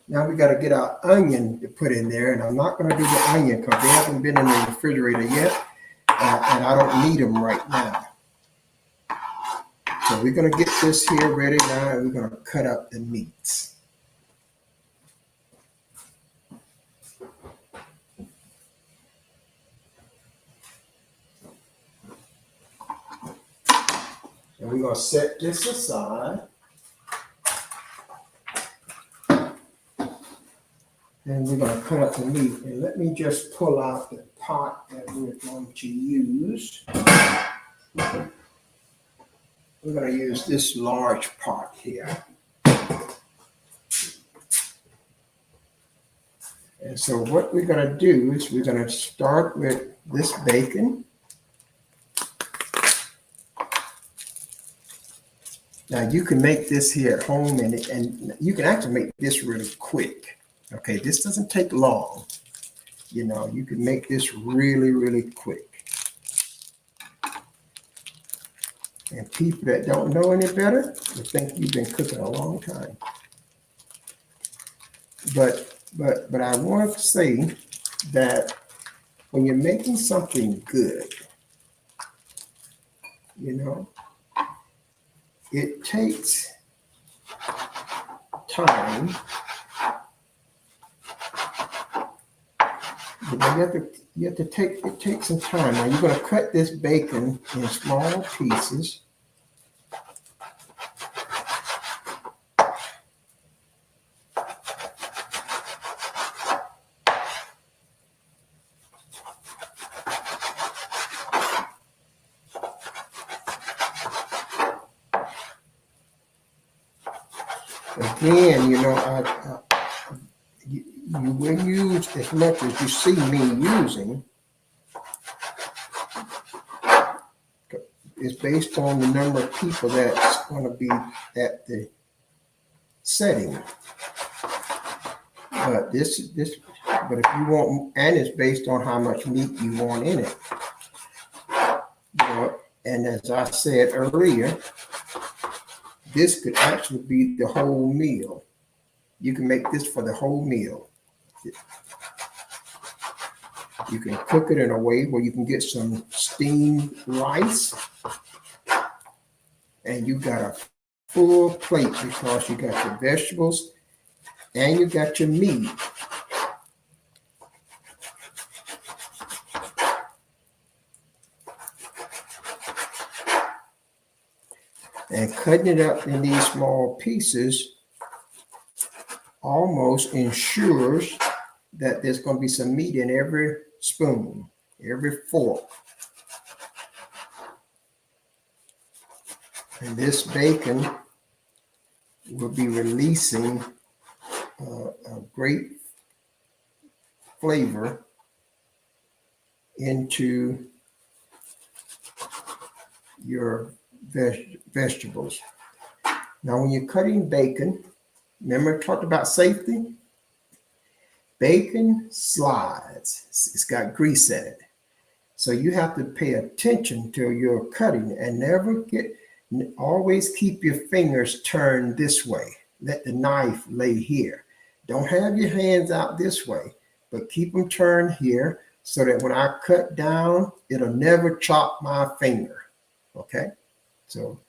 Now we got to get our onion to put in there, and I'm not going to do the onion because they haven't been in the refrigerator yet, and I don't need them right now. So we're going to get this here ready now, and we're going to cut up the meats. And we're going to set this aside. And we're going to cut up the meat. And let me just pull out the pot that we're going to use. We're going to use this large pot here. And so what we're going to do is we're going to start with this bacon. Now you can make this here at home, and you can actually make this really quick. Okay, this doesn't take long. You know, you can make this really, really quick. And people that don't know any better will think you've been cooking a long time. But I want to say that when you're making something good, you know, it takes time. But you have to take some time. Now you're going to cut this bacon in small pieces. Again, you know, you will use as much as you see me using. It's based on the number of people that's going to be at the setting. But but if you want, and it's based on how much meat you want in it. You know, and as I said earlier, this could actually be the whole meal. You can make this for the whole meal. You can cook it in a way where you can get some steamed rice, and you got a full plate because you got your vegetables and you got your meat. And cutting it up in these small pieces almost ensures that there's going to be some meat in every spoon, every fork. And this bacon will be releasing a great flavor into your vegetables. Now, when you're cutting bacon, remember I talked about safety? Bacon slides. It's got grease in it. So you have to pay attention to your cutting and always keep your fingers turned this way. let the knife lay here. Don't have your hands out this way, but keep them turned here so that when I cut down, it'll never chop my finger. Okay? So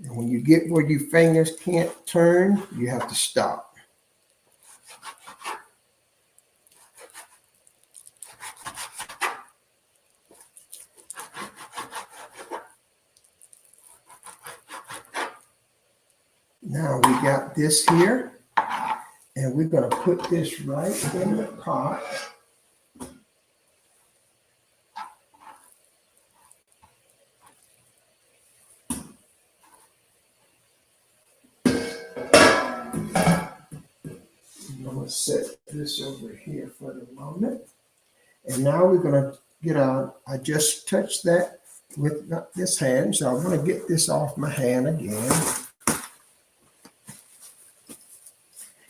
when you get where your fingers can't turn, you have to stop. Now we got this here, and we're going to put this right in the pot. I'm going to set this over here for the moment. And now we're going to get out. I just touched that with this hand, so I want to get this off my hand again.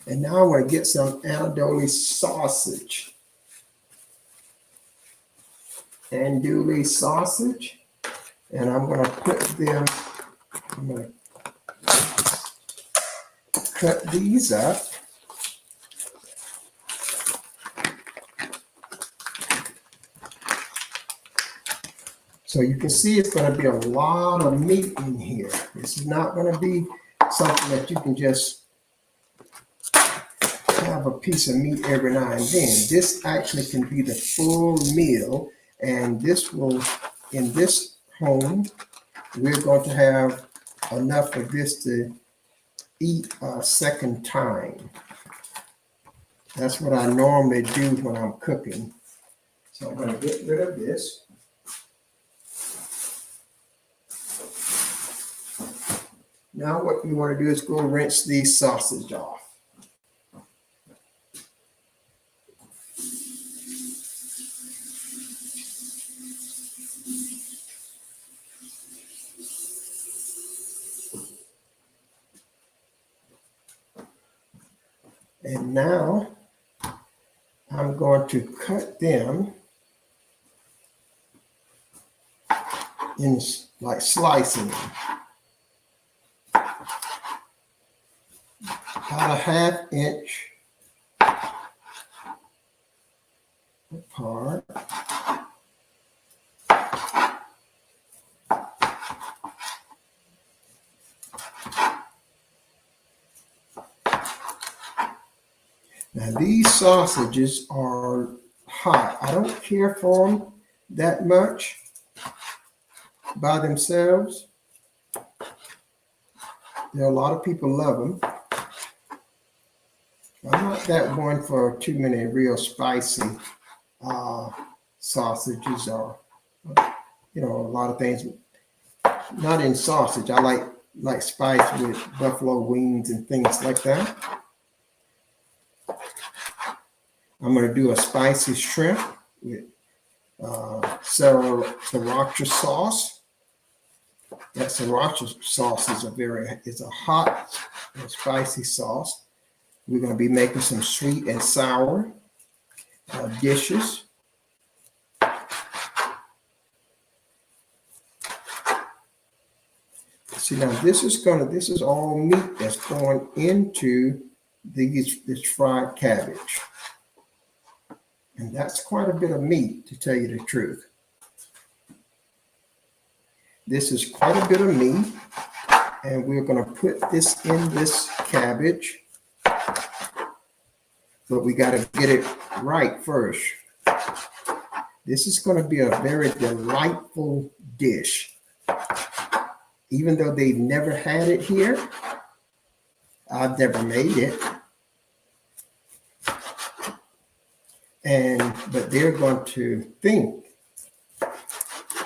And now I want to get some andouille sausage. Andouille sausage. And I'm going to put them, I'm going to cut these up. So you can see it's going to be a lot of meat in here. This is not going to be something that you can just have a piece of meat every now and then. This actually can be the full meal, and this will, in this home, we're going to have enough of this to eat a second time. That's what I normally do when I'm cooking. So I'm going to get rid of this. Now what you want to do is go rinse the sausage off. And now I'm going to cut them in like slicing them. About a 1/2 inch apart. Now these sausages are hot. I don't care for them that much by themselves. There are a lot of people love them. I'm not that one for too many real spicy sausages or, you know, a lot of things. Not in sausage. I like spice with buffalo wings and things like that. I'm going to do a spicy shrimp with sriracha sauce. That sriracha sauce is a hot and spicy sauce. We're going to be making some sweet and sour dishes. See, now this is all meat that's going into this fried cabbage. And that's quite a bit of meat, to tell you the truth. This is quite a bit of meat, and we're going to put this in this cabbage. But we got to get it right first. This is going to be a very delightful dish. Even though they've never had it here, I've never made it. But they're going to think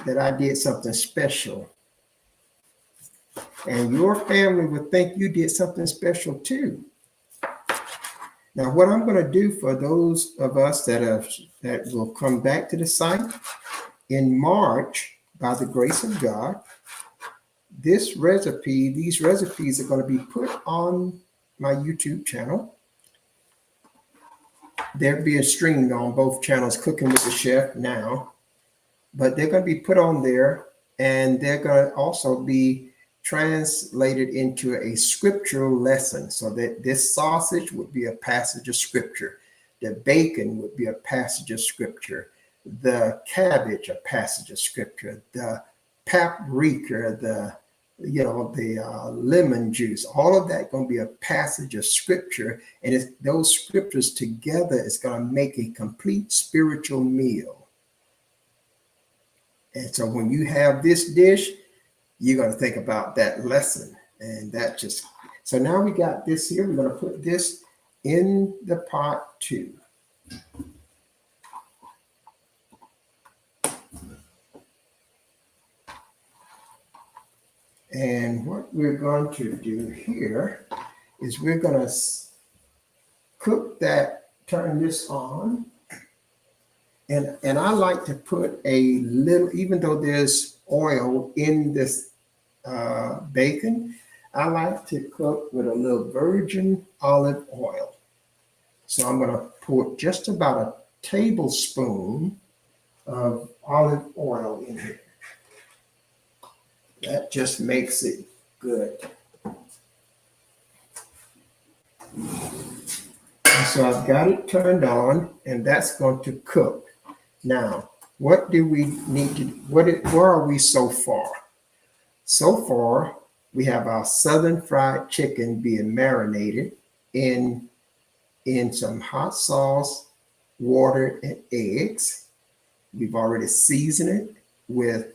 that I did something special. And your family would think you did something special too. Now, what I'm going to do for those of us that will come back to the site in March, by the grace of God, these recipes are going to be put on my YouTube channel. They're being streamed on both channels, Cooking with the Chef now, but they're going to be put on there, and they're going to also be translated into a scriptural lesson, so that this sausage would be a passage of scripture. The bacon would be a passage of scripture. The cabbage, a passage of scripture. The paprika, the lemon juice, all of that going to be a passage of scripture, and it's those scriptures together is going to make a complete spiritual meal. And so when you have this dish, you're going to think about that lesson, and that just, so now we got this here. We're going to put this in the pot too. And what we're going to do here is we're going to cook that, turn this on. And I like to put a little, even though there's oil in this bacon, I like to cook with a little virgin olive oil. So I'm going to pour just about a tablespoon of olive oil in here. That just makes it good. And so I've got it turned on, and that's going to cook. Now, what do we need to, where are we so far? So far, we have our southern fried chicken being marinated in some hot sauce, water, and eggs. We've already seasoned it with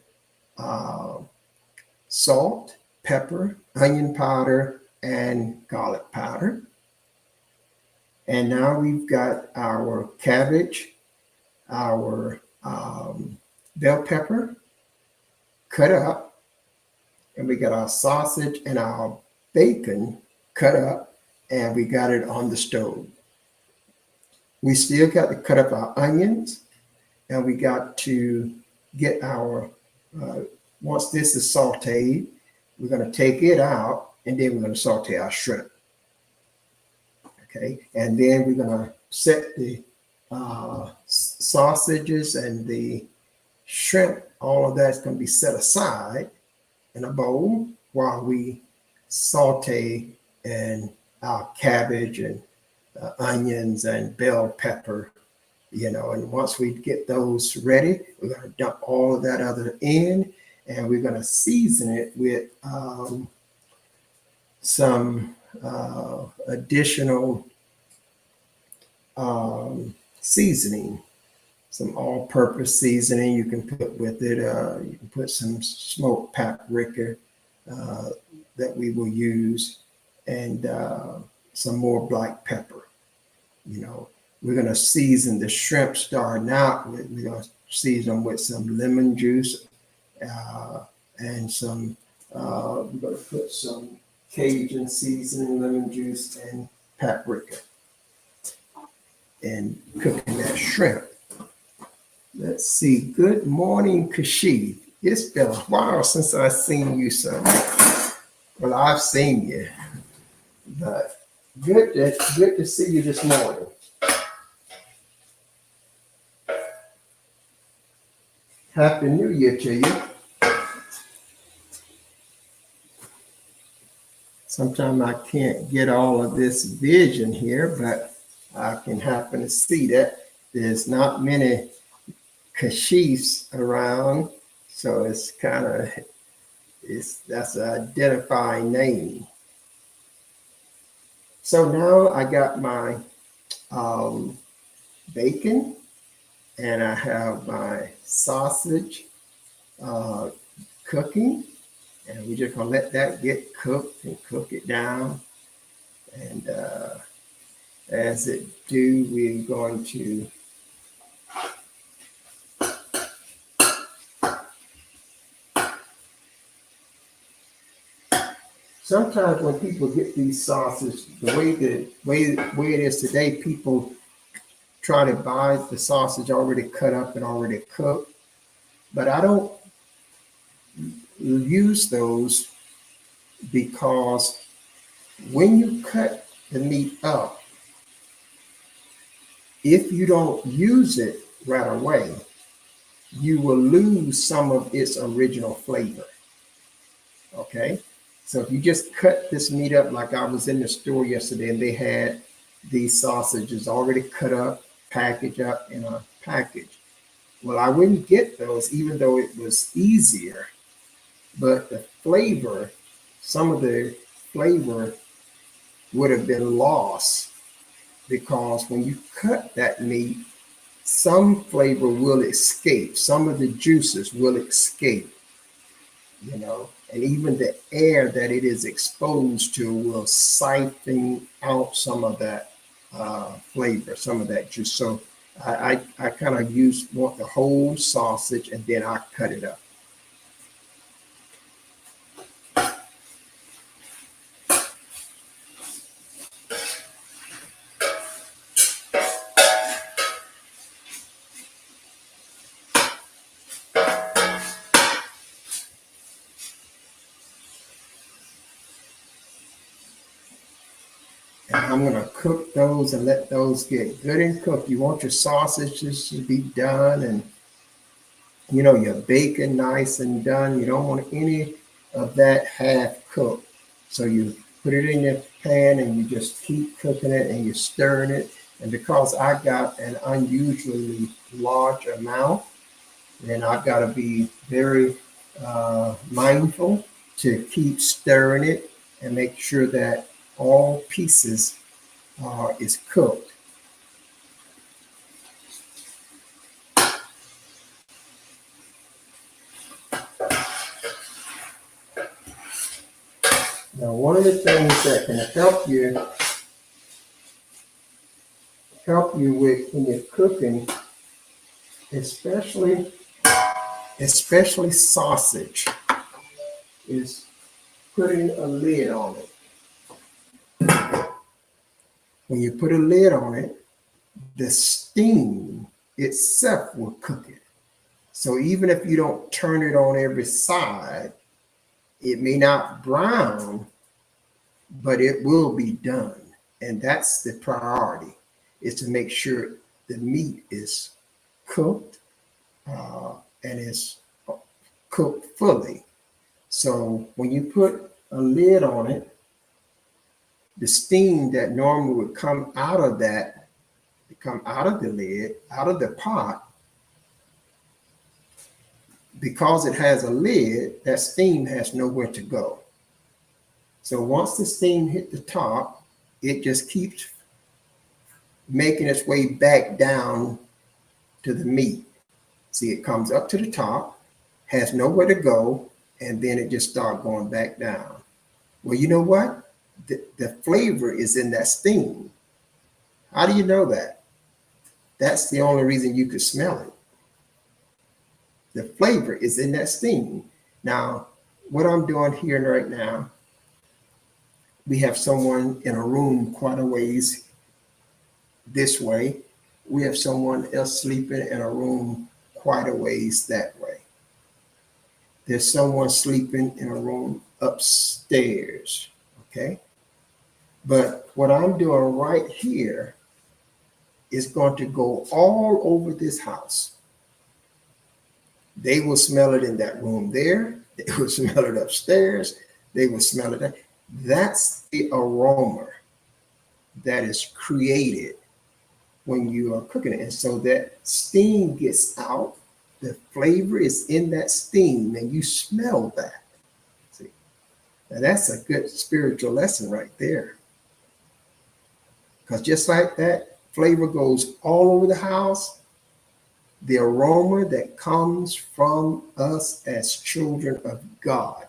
salt, pepper, onion powder, and garlic powder. And now we've got our cabbage, our bell pepper cut up, and we got our sausage and our bacon cut up, and we got it on the stove. We still got to cut up our onions, and we got to get our, once this is sauteed, we're going to take it out, and then we're going to saute our shrimp. Okay, and then we're going to set the sausages and the shrimp, all of that's going to be set aside in a bowl while we saute and our cabbage and onions and bell pepper, and once we get those ready, we're going to dump all of that other in, and we're going to season it with some additional seasoning, some all-purpose seasoning you can put with it. You can put some smoked paprika that we will use, and some more black pepper. We're going to season the shrimp starting out with, we're going to season them with some lemon juice and some, we're going to put some Cajun seasoning, lemon juice, and paprika, and cooking that shrimp. Let's see. Good morning, Kashif. It's been a while since I've seen you, son. Well, I've seen you, but good to see you this morning. Happy New Year to you. Sometimes I can't get all of this vision here, but I can happen to see that there's not many Kashifs around, so it's kind of, that's an identifying name. So now I got my bacon, and I have my sausage cooking, and we're just gonna let that get cooked and cook it down. And as it do, we're going to sometimes when people get these sausages, the way it is today, people try to buy the sausage already cut up and already cooked, but I don't use those, because when you cut the meat up, if you don't use it right away, you will lose some of its original flavor. Okay, So if you just cut this meat up, like I was in the store yesterday and they had these sausages already cut up, packaged up in a package. Well, I wouldn't get those even though it was easier, but the flavor, some of the flavor would have been lost because when you cut that meat, some flavor will escape, some of the juices will escape, and even the air that it is exposed to will siphon out some of that flavor, some of that juice. So I kind of want the whole sausage and then I cut it up. And I'm going to cook those and let those get good and cooked. You want your sausages to be done and, your bacon nice and done. You don't want any of that half cooked. So you put it in your pan and you just keep cooking it and you're stirring it. And because I got an unusually large amount, then I've got to be very mindful to keep stirring it and make sure that all pieces is cooked. Now, one of the things that can help you with when you're cooking, especially sausage, is putting a lid on it. When you put a lid on it, the steam itself will cook it. So even if you don't turn it on every side, it may not brown, but it will be done. And that's the priority, is to make sure the meat is cooked and is cooked fully. So when you put a lid on it, the steam that normally would come out of the lid, out of the pot, because it has a lid, that steam has nowhere to go. So once the steam hit the top, it just keeps making its way back down to the meat. See, it comes up to the top, has nowhere to go, and then it just starts going back down. Well, you know what? The flavor is in that steam. How do you know that? That's the only reason you could smell it. The flavor is in that steam. Now, what I'm doing here right now, we have someone in a room quite a ways this way. We have someone else sleeping in a room quite a ways that way. There's someone sleeping in a room upstairs, okay? But what I'm doing right here is going to go all over this house. They will smell it in that room there. They will smell it upstairs. They will smell it there. That's the aroma that is created when you are cooking it. And so that steam gets out. The flavor is in that steam and you smell that. See, now that's a good spiritual lesson right there. Because just like that flavor goes all over the house, the aroma that comes from us as children of God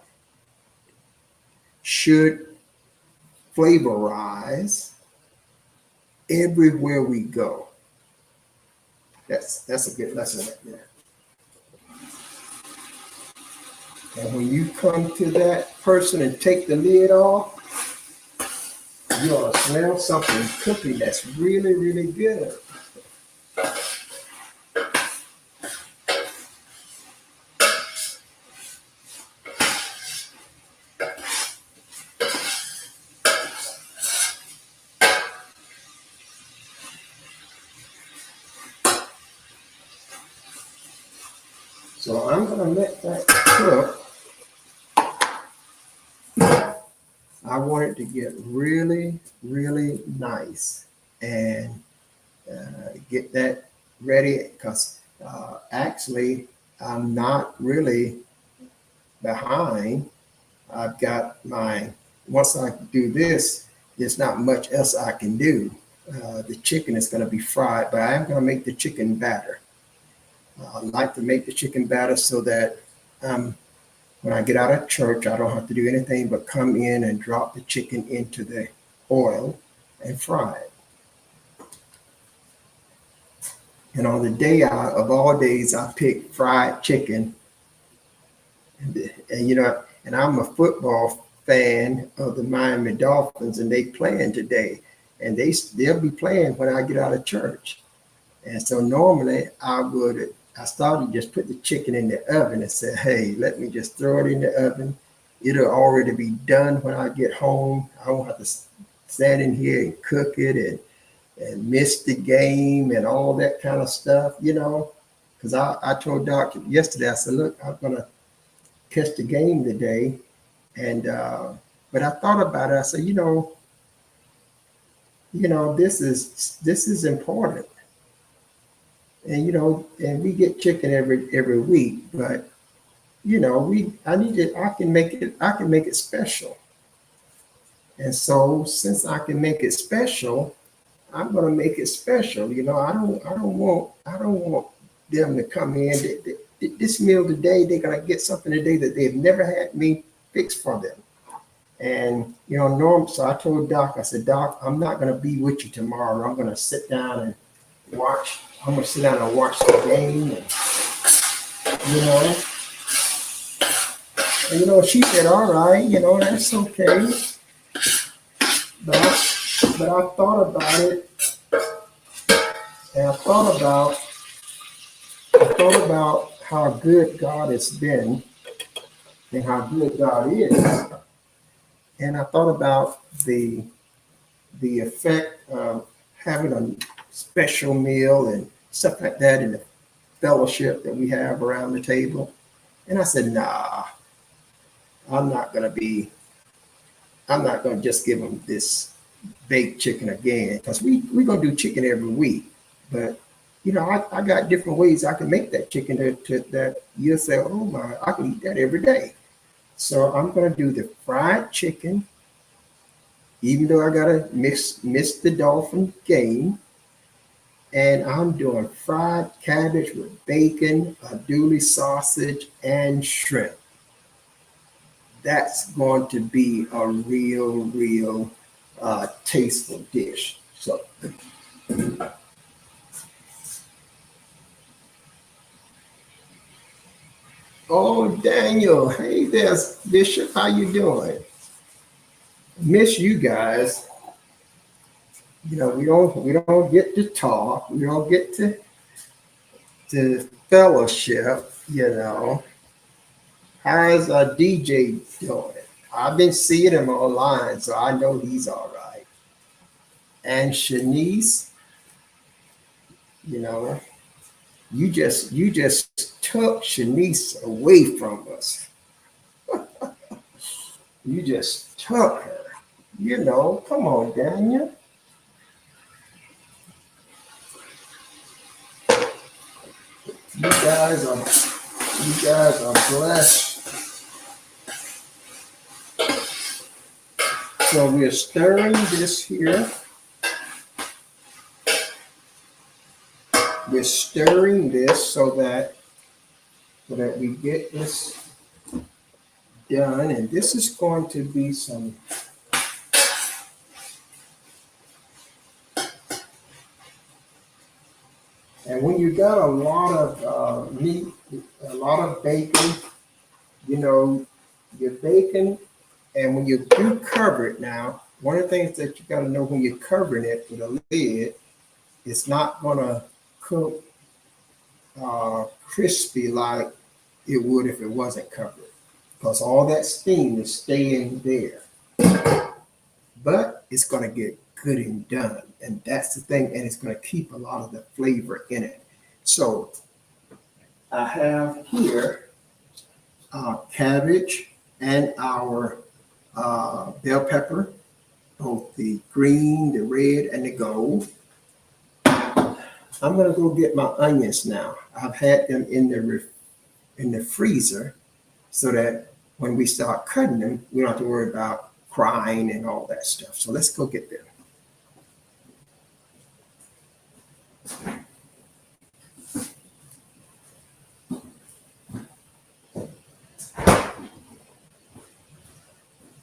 should flavorize everywhere we go. That's a good lesson right there. And when you come to that person and take the lid off, you ought to smell something cooking that's really, really good. So I'm going to let that cook I want it to get really, really nice and get that ready because actually I'm not really behind. I've got once I do this, there's not much else I can do. The chicken is going to be fried, but I am going to make the chicken batter. I like to make the chicken batter so that when I get out of church, I don't have to do anything but come in and drop the chicken into the oil and fry it. And on the day of all days, I pick fried chicken. And and I'm a football fan of the Miami Dolphins, and they playing today, and they'll be playing when I get out of church. And so normally I started just put the chicken in the oven and said, hey, let me just throw it in the oven. It'll already be done when I get home. I won't have to stand in here and cook it and miss the game and all that kind of stuff, because I told Doc yesterday, I said, look, I'm going to catch the game today. And, but I thought about it. I said, this is important. And, and we get chicken every week, but, I can make it special. And so since I can make it special, I'm going to make it special. I don't want them to come in. This meal today, they're going to get something today that they've never had me fix for them. And, so I told Doc, I said, Doc, I'm not going to be with you tomorrow. I'm going to sit down and watch. I'm going to sit down and watch the game. And she said, all right, that's okay. But I thought about it, and I thought about how good God has been and how good God is. And I thought about the effect of having a special meal and stuff like that in the fellowship that we have around the table. And I said, nah, I'm not going to just give them this baked chicken again, because we're going to do chicken every week. But, I got different ways I can make that chicken to that you'll say, oh my, I can eat that every day. So I'm going to do the fried chicken, even though I got to miss the Dolphin game. And I'm doing fried cabbage with bacon, andouille sausage, and shrimp. That's going to be a real tasteful dish. So oh, Daniel, hey there, Bishop, how you doing? Miss you guys. We don't get to talk. We don't get to fellowship. How's our DJ doing? I've been seeing him online, so I know he's all right. And Shanice, you just took Shanice away from us. You just took her. Come on, Daniel. You guys are blessed. So we're stirring this here. We're stirring this so that we get this done. And this is going to be some and when you got a lot of meat, a lot of bacon, your bacon, and when you do cover it now, one of the things that you got to know when you're covering it with a lid, it's not going to cook crispy like it would if it wasn't covered, because all that steam is staying there. But it's going to get good and done, and that's the thing, and it's going to keep a lot of the flavor in it. So I have here cabbage and our bell pepper, both the green, the red, and the gold. I'm gonna go get my onions now. I've had them in the freezer so that when we start cutting them, we don't have to worry about crying and all that stuff. So let's go get them.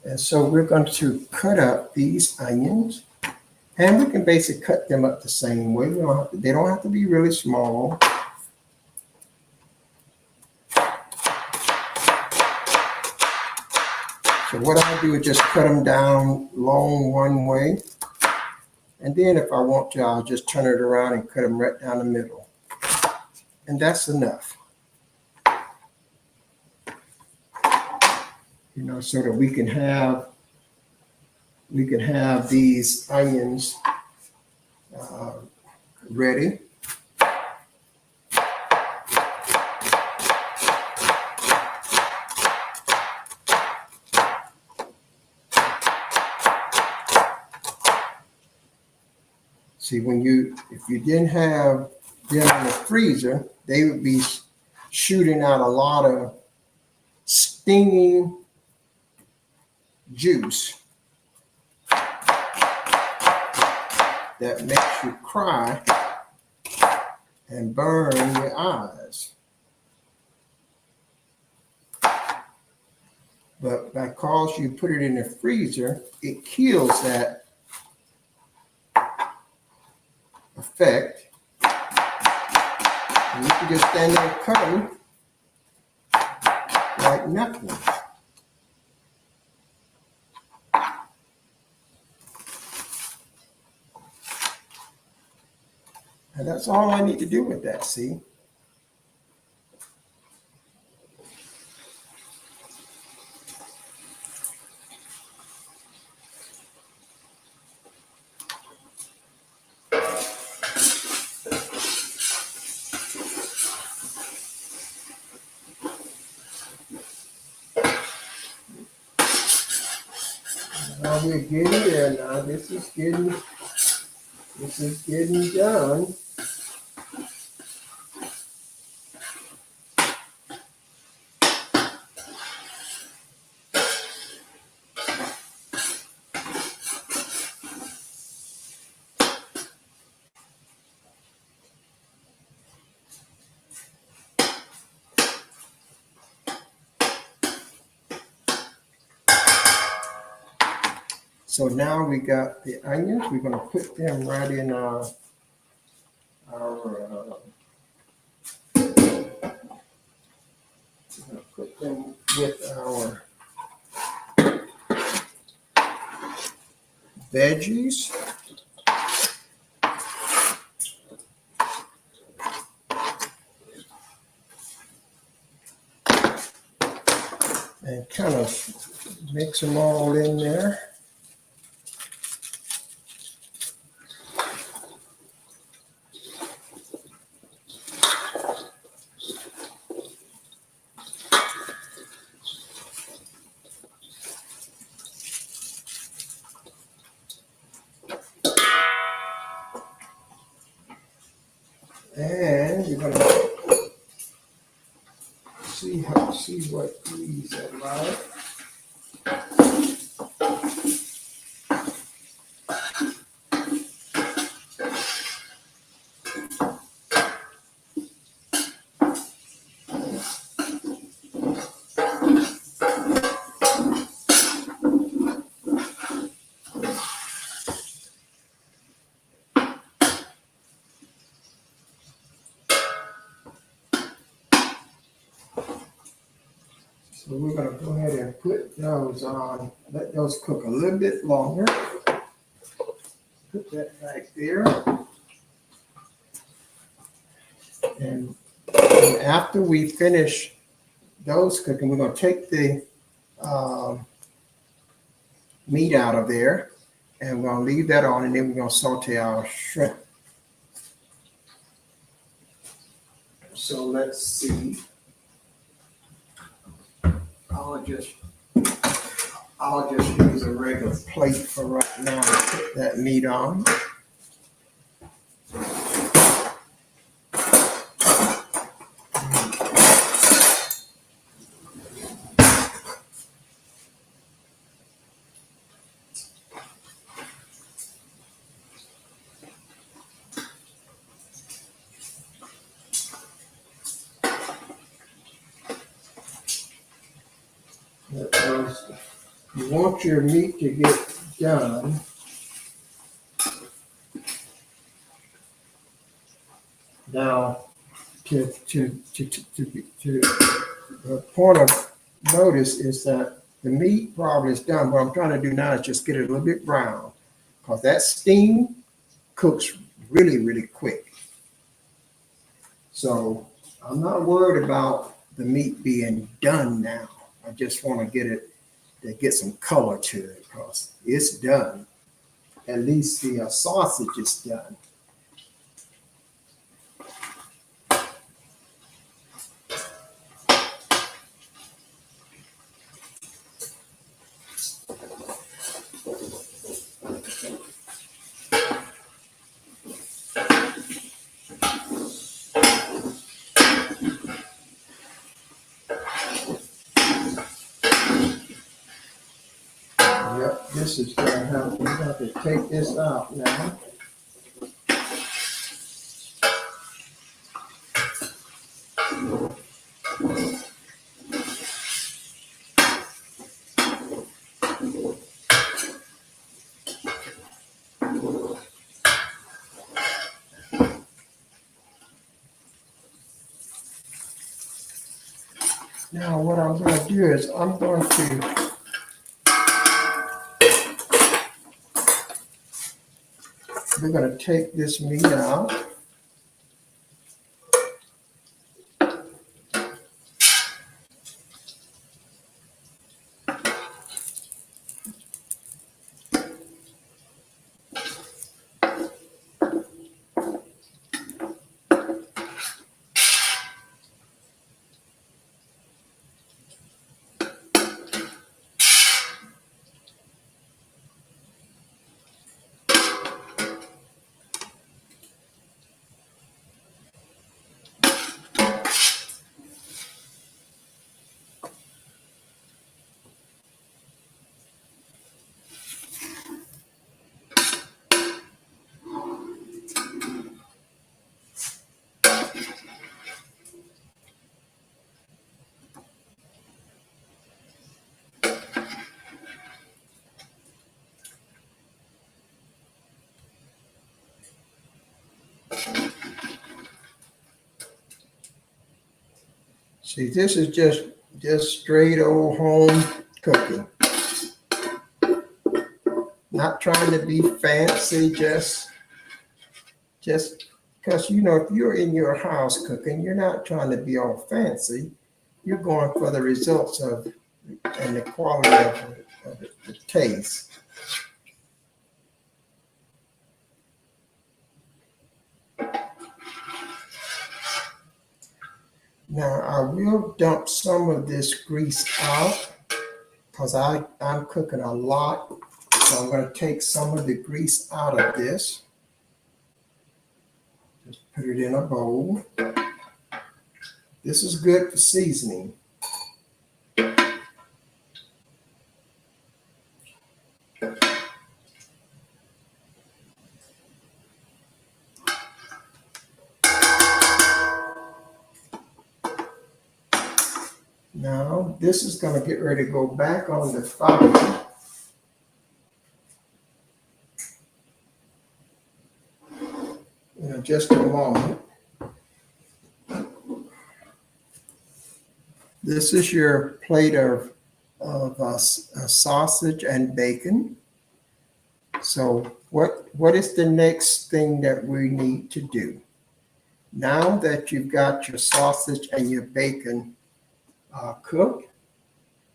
And so we're going to cut up these onions, and we can basically cut them up the same way. They don't have to be really small. So what I do is just cut them down long one way. And then if I want to, I'll just turn it around and cut them right down the middle. And that's enough. You know, so that we can have these onions ready. See, if you didn't have them in the freezer, they would be shooting out a lot of stinging juice that makes you cry and burn your eyes. But because you put it in the freezer, it kills that effect. And you can just stand there and cut them like nothing. And that's all I need to do with that, see? Now we're getting there now. This is getting done. So now we got the onions. We're going to put them right in our put them with our veggies. And kind of mix them all in there. And you're going to see what these are like. So we're going to go ahead and put those on, let those cook a little bit longer. Put that right there. And after we finish those cooking, we're going to take the meat out of there, and we're going to leave that on, and then we're going to saute our shrimp. So let's see. I'll just I'll just use a regular plate for right now to put that meat on. Because you want your meat to get done. Now, the point of notice is that the meat probably is done. What I'm trying to do now is just get it a little bit brown, because that steam cooks really, really quick. So I'm not worried about the meat being done now. I just want to get some color to it, because it's done. At least the sausage is done. Yep, this is gonna have, we have to take this out now. Now what I'm going to do is we're going to take this meat out. See, this is just straight old home cooking. Not trying to be fancy, just because, you know, if you're in your house cooking, you're not trying to be all fancy. You're going for the results of and the quality of the taste. Now I will dump some of this grease out, because I'm cooking a lot. So I'm going to take some of the grease out of this. Just put it in a bowl. This is good for seasoning. Now, this is going to get ready to go back on the fire. In just a moment. This is your plate of sausage and bacon. So what is the next thing that we need to do? Now that you've got your sausage and your bacon cooked,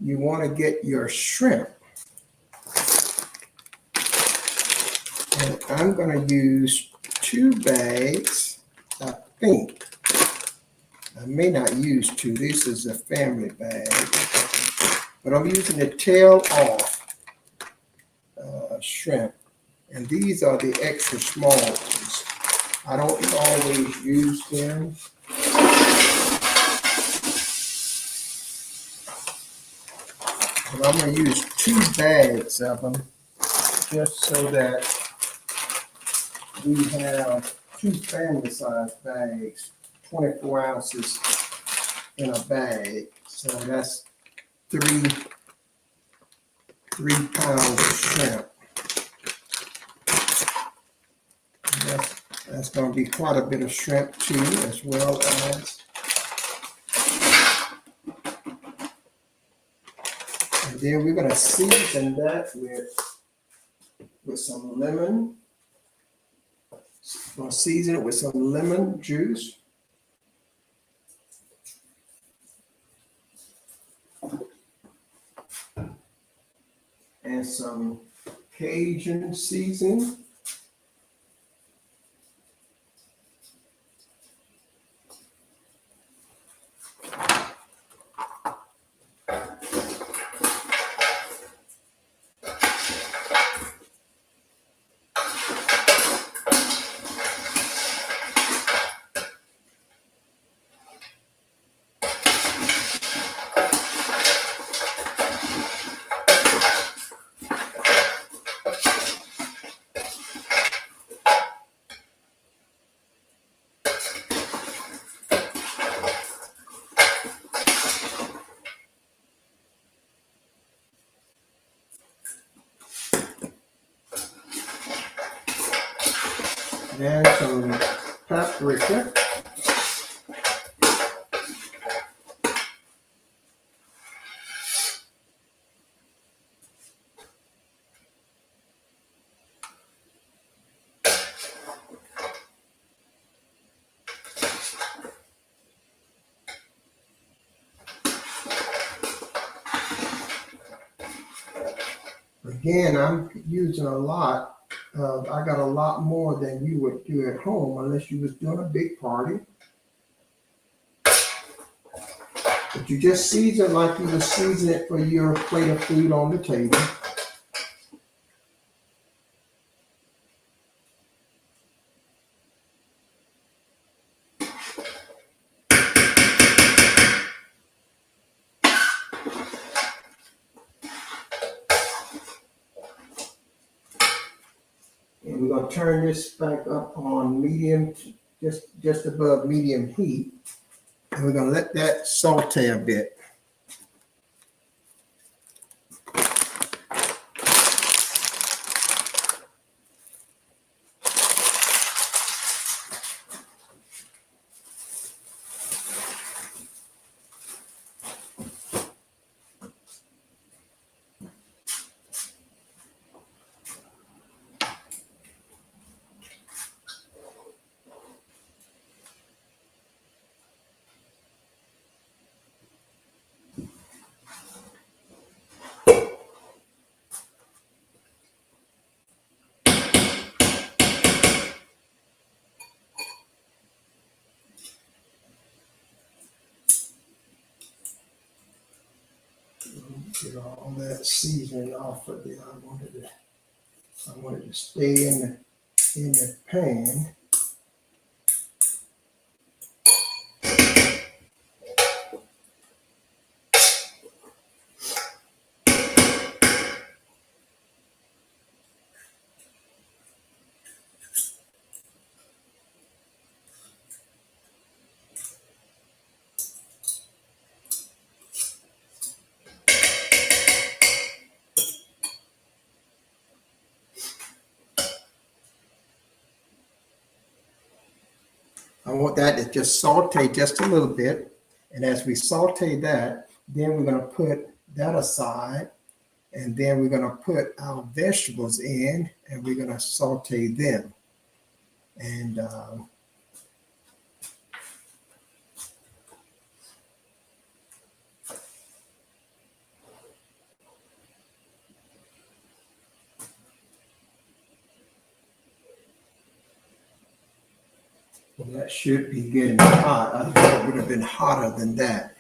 you want to get your shrimp. And I'm going to use 2 bags, I think. I may not use 2. This is a family bag. But I'm using the tail off. shrimp. And these are the extra small ones. I don't always use them. But I'm going to use 2 bags of them just so that we have 2 family size bags, 24 ounces in a bag. So that's 3 pounds of shrimp. That's going to be quite a bit of shrimp too, as well as. And then we're going to season that with some lemon. We'll season it with some lemon juice. And some Cajun seasoning. And some paprika. Again, I'm using a lot. I got a lot more than you would do at home unless you was doing a big party. But you just season like you would season it for your plate of food on the table. And we're going to turn this back up on medium, just above medium heat. And we're going to let that saute a bit. Get all that seasoning off of there. I wanted to stay in the pan. I want that to just saute just a little bit. And as we saute that, then we're going to put that aside. And then we're going to put our vegetables in and we're going to saute them. And well, that should be getting hot. I thought it would have been hotter than that.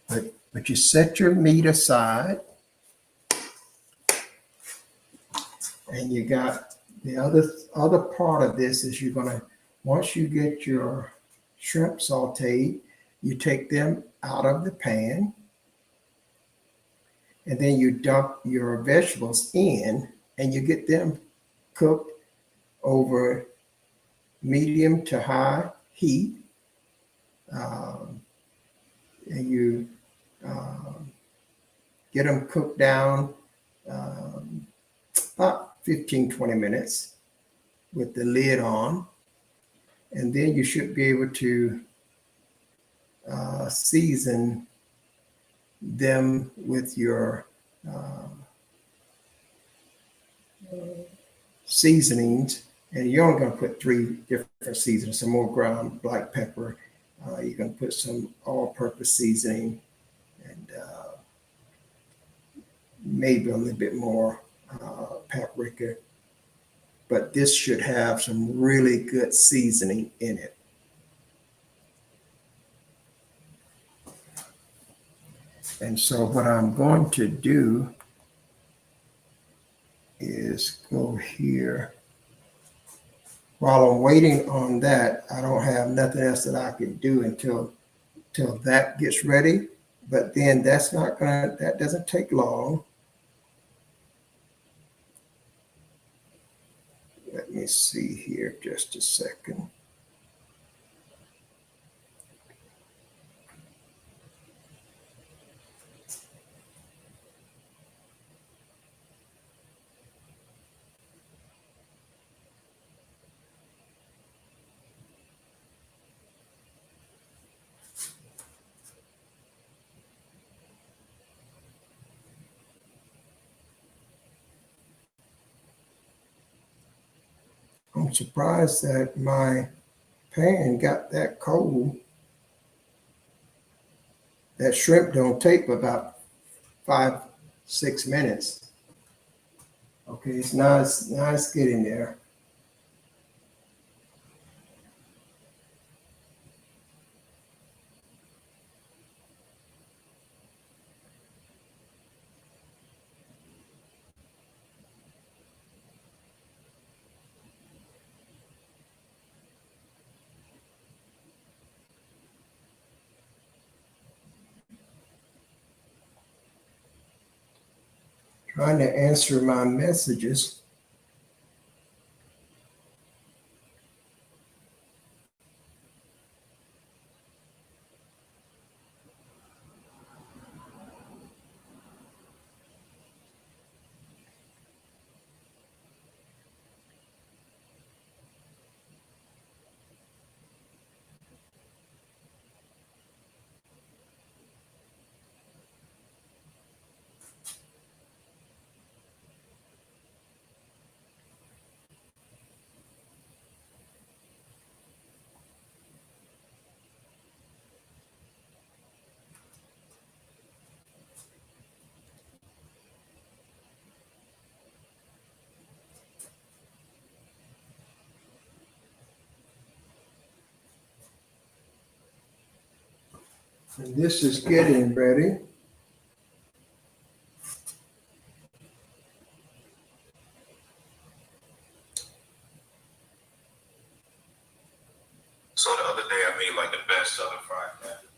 But you set your meat aside. And you got the other part of this is you're gonna, once you get your shrimp sauteed, you take them out of the pan, and then you dump your vegetables in, and you get them cooked over medium to high heat. Um, and you um, get them cooked down um, about 15-20 minutes with the lid on. And then you should be able to season them with your uh, seasonings. And you're only going to put 3 different seasonings: some more ground black pepper. You're going to put some all-purpose seasoning, and maybe a little bit more paprika. But this should have some really good seasoning in it. And so what I'm going to do is go here. While I'm waiting on that, I don't have nothing else that I can do until that gets ready. But then that doesn't take long. Let me see here just a second. I'm surprised that my pan got that cold. That shrimp don't take but about 5-6 minutes. Okay, it's nice getting there. Trying to answer my messages. And this is getting ready. So the other day I made like the best southern fried cabbage.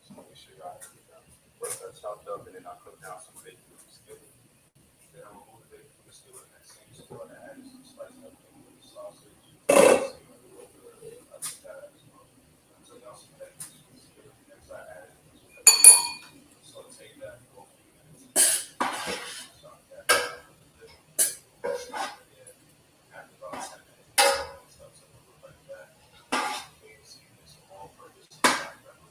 So make sure y'all have it done. First I chopped up and then I cooked down some bacon with the skillet. Then I removed the bacon from the skillet in that same spot and added some sliced up bacon with the sausage. I just got it. I took out some bacon from the skillet. Next I added some pepper. So take that for a few minutes. Chop that up. After about 10 minutes, stuff to look like that. You can see this all-purpose black pepper.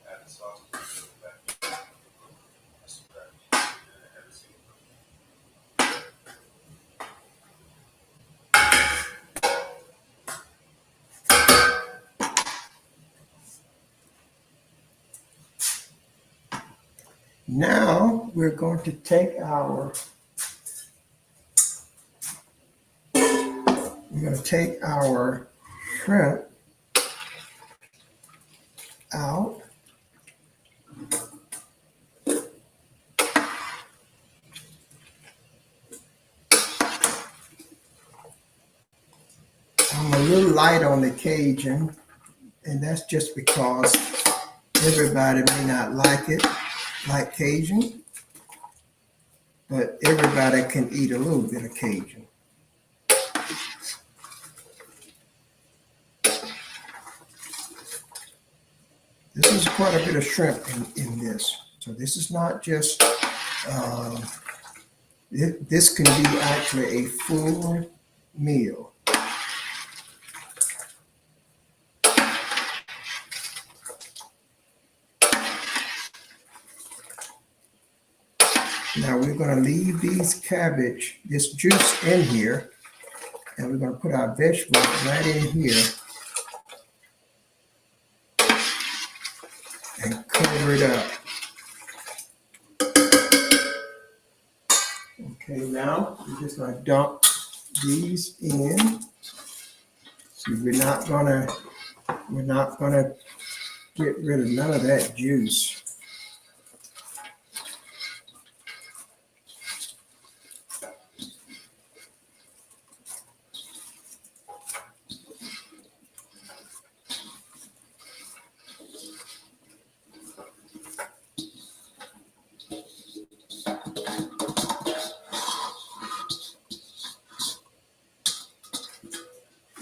Add the sauce to the back. That's what I every single Now we're going to take our shrimp out. little light on the Cajun, and that's just because everybody may not like it, like Cajun, but everybody can eat a little bit of Cajun. This is quite a bit of shrimp in this. So this is not just, this can be actually a full meal. Now we're going to leave these cabbage, this juice in here, and we're going to put our vegetables right in here and cover it up. Okay, now we're just going to dump these in. See, we're not gonna get rid of none of that juice.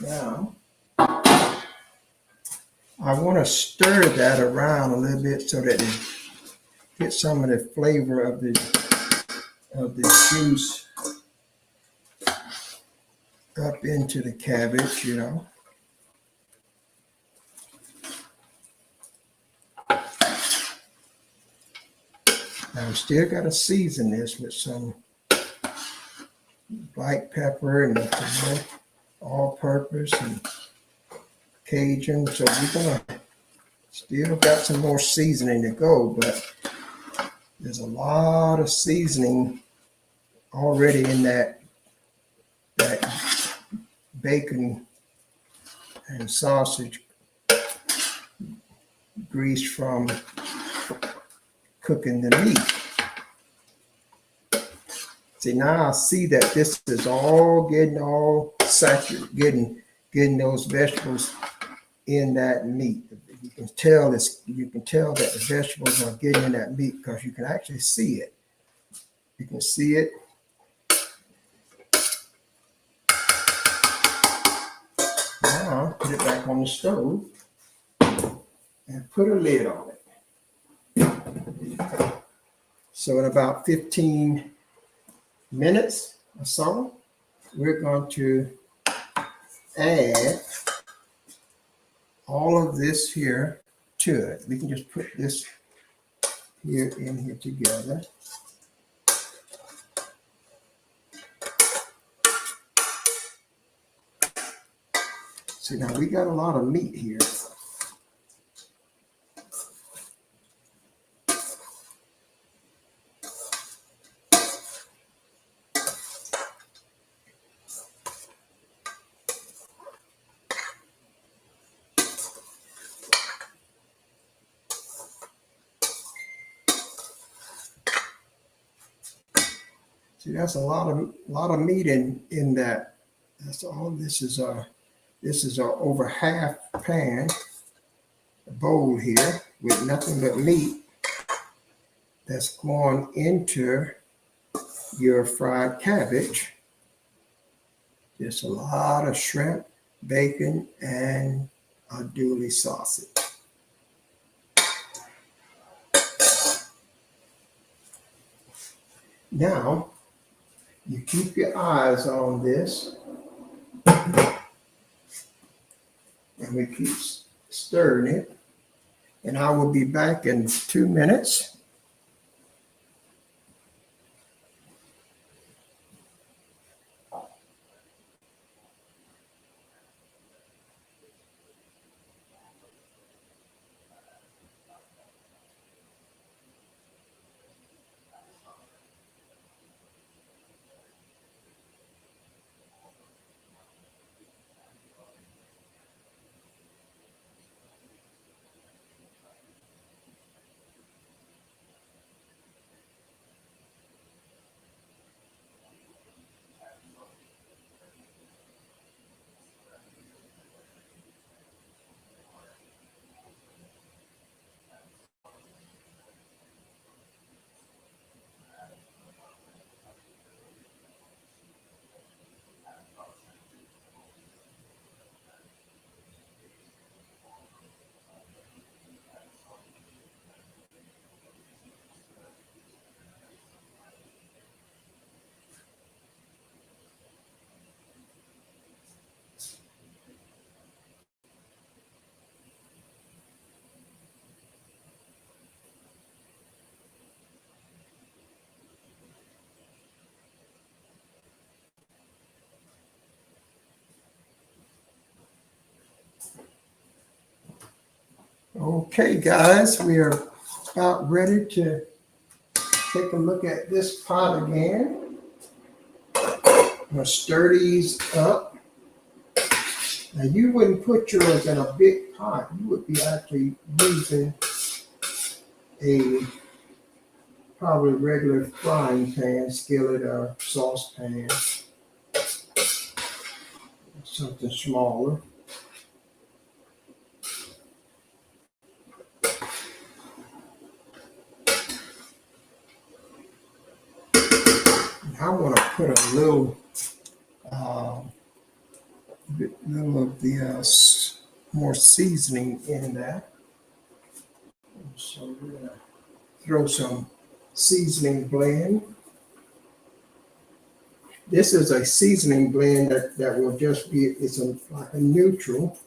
Now, I want to stir that around a little bit so that it gets some of the flavor of the juice up into the cabbage, you know. Now, we still got to season this with some black pepper and all-purpose and Cajun. So we're gonna still got some more seasoning to go, but there's a lot of seasoning already in that bacon and sausage grease from cooking the meat. See, now I see that this is all getting all saturated, getting those vegetables in that meat. You can tell that the vegetables are getting in that meat because you can actually see it. You can see it. Now put it back on the stove and put a lid on it. So in about 15 minutes or so, we're going to add all of this here to it. We can just put this here in here together. See, now we got a lot of meat here. See, that's a lot of meat in that. That's all. This is a over half pan, a bowl here with nothing but meat that's going into your fried cabbage. Just a lot of shrimp, bacon, and andouille sausage. Now, you keep your eyes on this, and we keep stirring it. And I will be back in 2 minutes. Okay, guys, we are about ready to take a look at this pot again. I'm going to stir these up. Now, you wouldn't put yours in a big pot. You would be actually using a probably regular frying pan, skillet, or saucepan, something smaller. I want to put a little of the more seasoning in that. So we're going to throw some seasoning blend. This is a seasoning blend that will just be, it's like a neutral.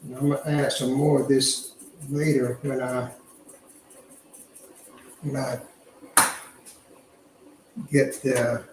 And I'm going to add some more of this later when I get the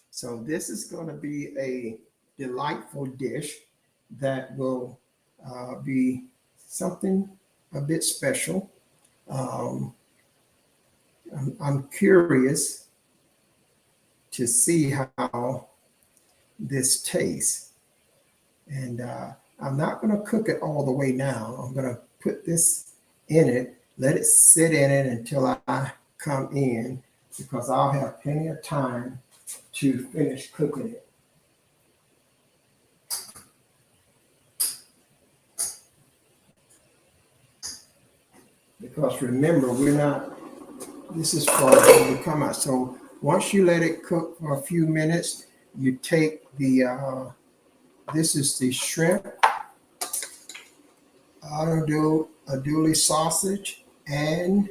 So this is going to be a delightful dish that will be something a bit special. I'm curious to see how this tastes. And I'm not going to cook it all the way now. I'm going to put this in it, let it sit in it until I come in, because I'll have plenty of time to finish cooking it. Because remember, this is for when we come out. So once you let it cook for a few minutes, you take the, this is the shrimp, andouille sausage, and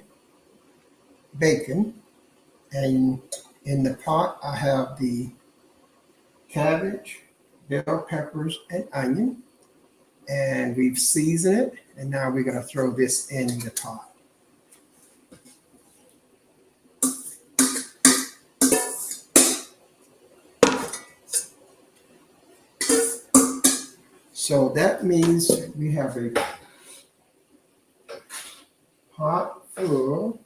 bacon. And in the pot, I have the cabbage, bell peppers, and onion. And we've seasoned it. And now we're going to throw this in the pot. So that means we have a pot full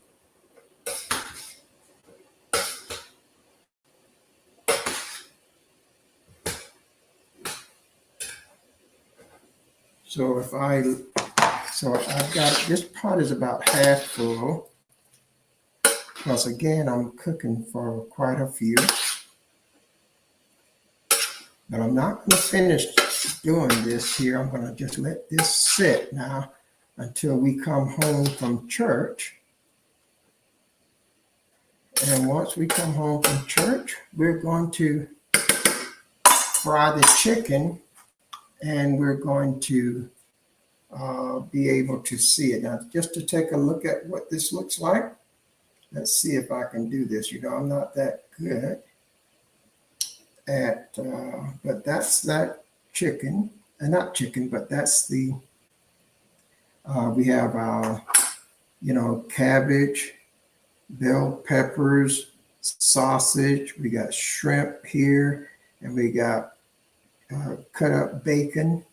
So I've got, this pot is about half full, because again, I'm cooking for quite a few. But I'm not going to finish doing this here. I'm going to just let this sit now until we come home from church. And once we come home from church, we're going to fry the chicken, and we're going to be able to see it. Now, just to take a look at what this looks like, let's see if I can do this. You know, I'm not that good at, but that's that chicken, not chicken, but that's the, we have our, cabbage, bell peppers, sausage, we got shrimp here, and we got cut up bacon,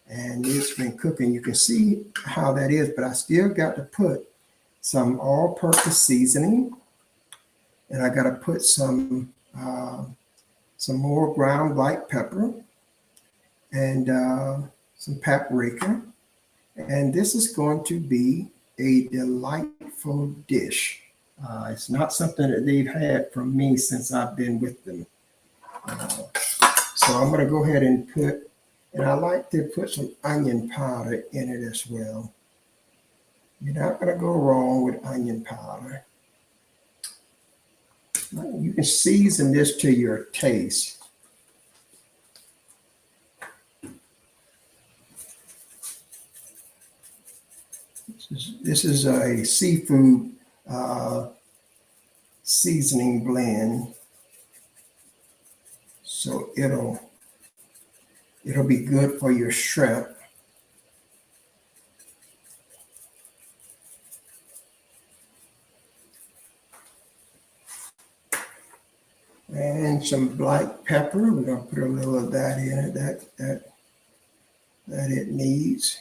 and it's been cooking. You can see how that is, but I still got to put some all-purpose seasoning, and I got to put some more ground black pepper and some paprika, and this is going to be a delightful dish. It's not something that they've had from me since I've been with them. So I'm going to go ahead and put, and I like to put some onion powder in it as well. You're not going to go wrong with onion powder. You can season this to your taste. This is a seafood seasoning blend, so it'll be good for your shrimp. And some black pepper. We're gonna put a little of that in it that it needs.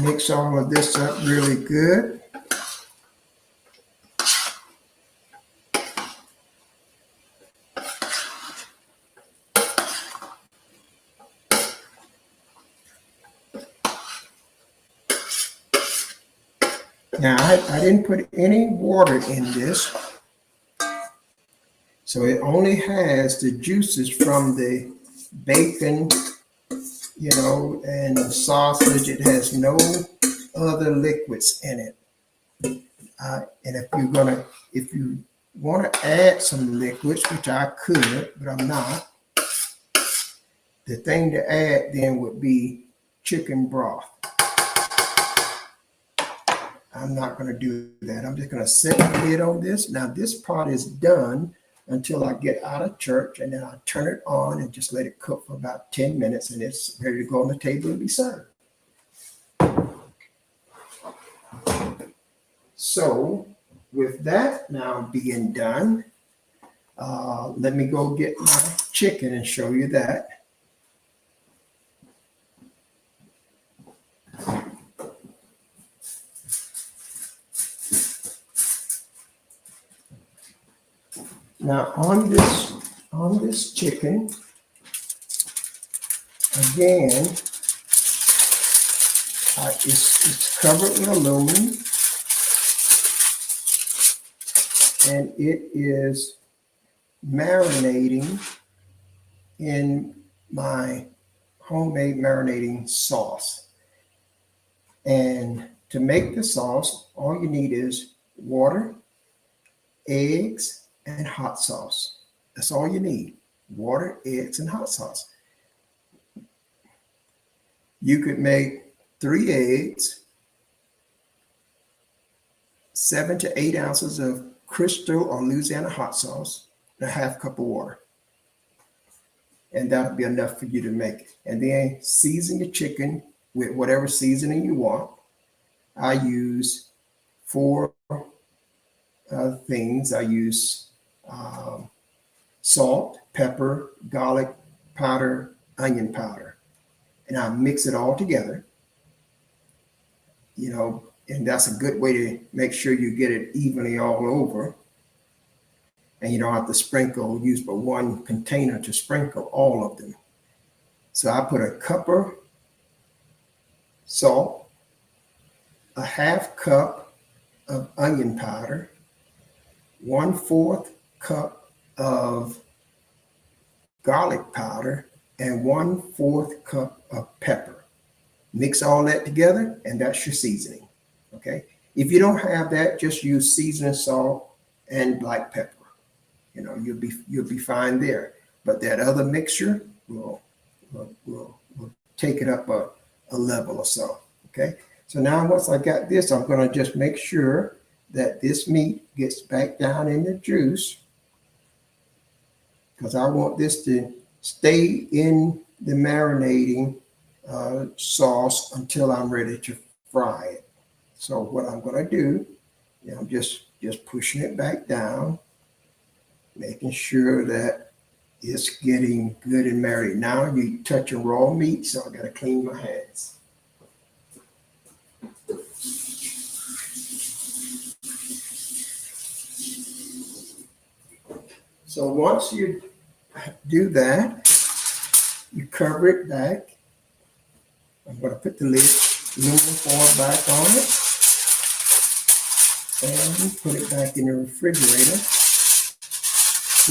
Mix all of this up really good. Now, I didn't put any water in this, so it only has the juices from the bacon, you know, and the sausage. It has no other liquids in it. And if you want to add some liquids, which I could, but I'm not, the thing to add then would be chicken broth. I'm not going to do that. I'm just going to set the lid on this. Now this part is done until I get out of church, and then I turn it on and just let it cook for about 10 minutes, and it's ready to go on the table and be served. So with that now being done, let me go get my chicken and show you that. Now on this chicken, again, it's covered with aluminum, and it is marinating in my homemade marinating sauce. And to make the sauce, all you need is water, eggs, and hot sauce. That's all you need. Water, eggs, and hot sauce. You could make 3 eggs, 7 to 8 ounces of Crystal or Louisiana hot sauce, and a half cup of water. And that'll be enough for you to make it. And then season your chicken with whatever seasoning you want. I use 4 things. I use salt, pepper, garlic powder, onion powder, and I mix it all together, you know, and that's a good way to make sure you get it evenly all over, and you don't have to use but one container to sprinkle all of them. So I put a cup of salt, a half cup of onion powder, 1/4 cup of garlic powder, and 1/4 cup of pepper. Mix all that together, and that's your seasoning. Okay. If you don't have that, just use seasoning salt and black pepper. You know, you'll be fine there. But that other mixture will take it up a level or so. Okay. So now once I got this, I'm going to just make sure that this meat gets back down in the juice, because I want this to stay in the marinating sauce until I'm ready to fry it. So what I'm going to do, I'm just pushing it back down, making sure that it's getting good and marinated. Now you're touching raw meat, so I got to clean my hands. So once you do that, you cover it back. I'm going to put the aluminum foil back on it and put it back in the refrigerator,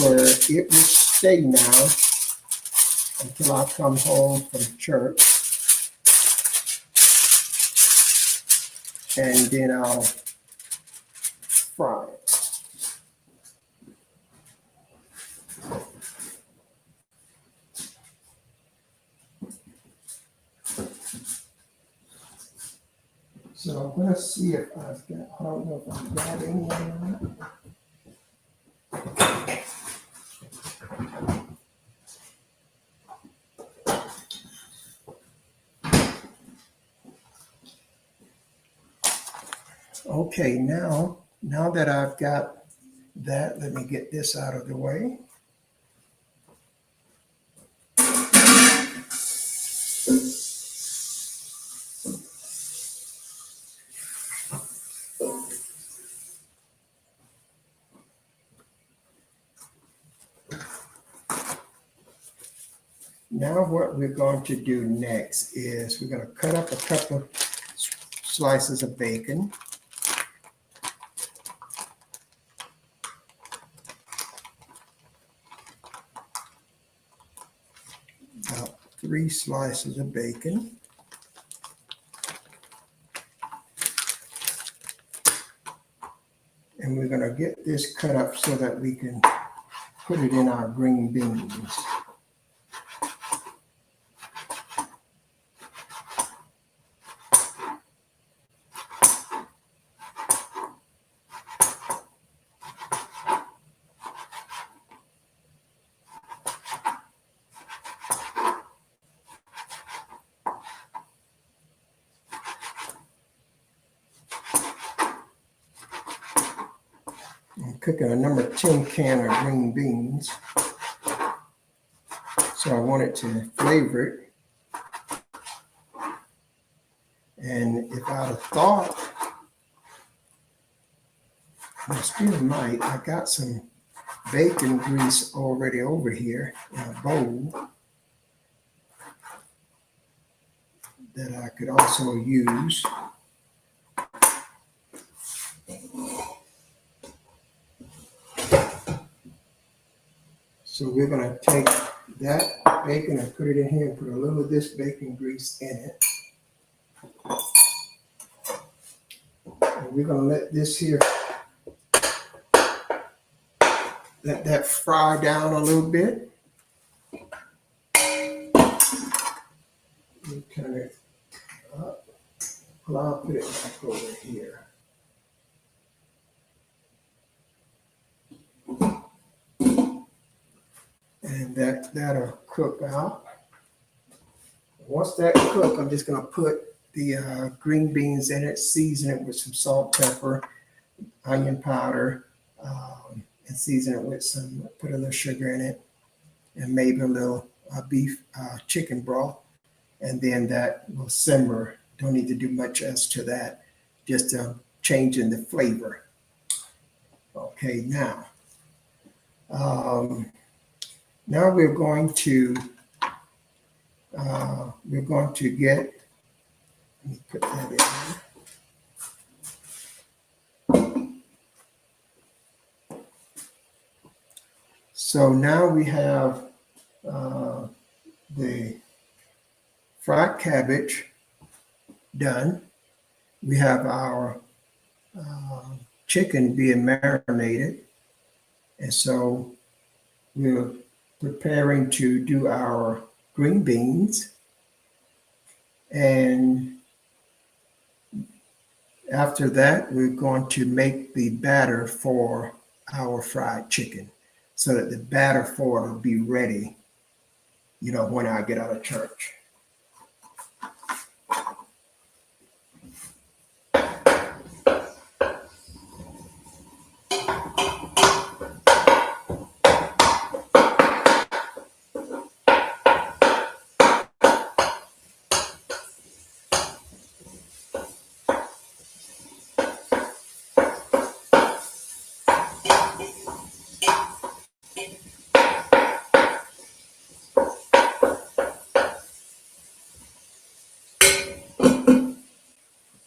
where it will stay now until I come home from church. and then I'll fry it. So I'm going to see if I've got, I don't know if I've got any on that. Okay, now that I've got that, let me get this out of the way. Now what we're going to do next is we're going to cut up a couple of slices of bacon. About 3 slices of bacon. And we're going to get this cut up so that we can put it in our green beans. I'm cooking a number 10 can of green beans. So I wanted to flavor it. And if I'd have thought, I still might, I got some bacon grease already over here in a bowl that I could also use. So we're going to take that bacon and put it in here and put a little of this bacon grease in it. And we're going to let this here, let that fry down a little bit. We turn it up. Well, I'll put it back over here. And that'll cook out. Once that cooks, I'm just going to put the green beans in it, season it with some salt, pepper, onion powder, and season it with some, put a little sugar in it, and maybe a little beef chicken broth. And then that will simmer. Don't need to do much else to that, just changing the flavor. Okay, now. Now we're going to get, let me put that in there. So now we have the fried cabbage done. We have our chicken being marinated. And so we're preparing to do our green beans, and after that we're going to make the batter for our fried chicken so that the batter for it will be ready, when I get out of church.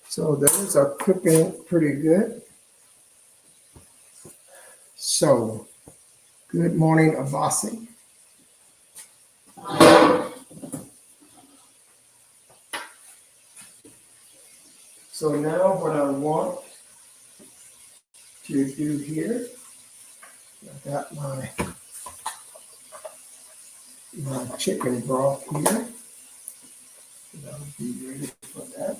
So those are cooking pretty good. So, good morning, Abasi. So now what I want to do here, I got my chicken broth here. And I'll be ready for that.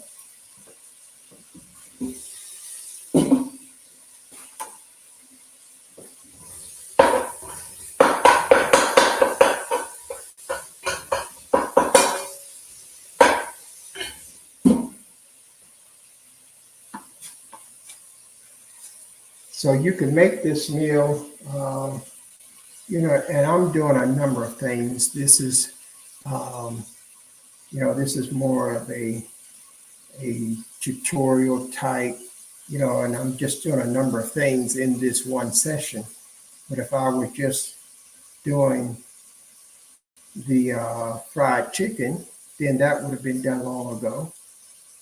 So you can make this meal, and I'm doing a number of things. This is, this is more of a tutorial type, and I'm just doing a number of things in this one session. But if I were just doing the fried chicken, then that would have been done long ago.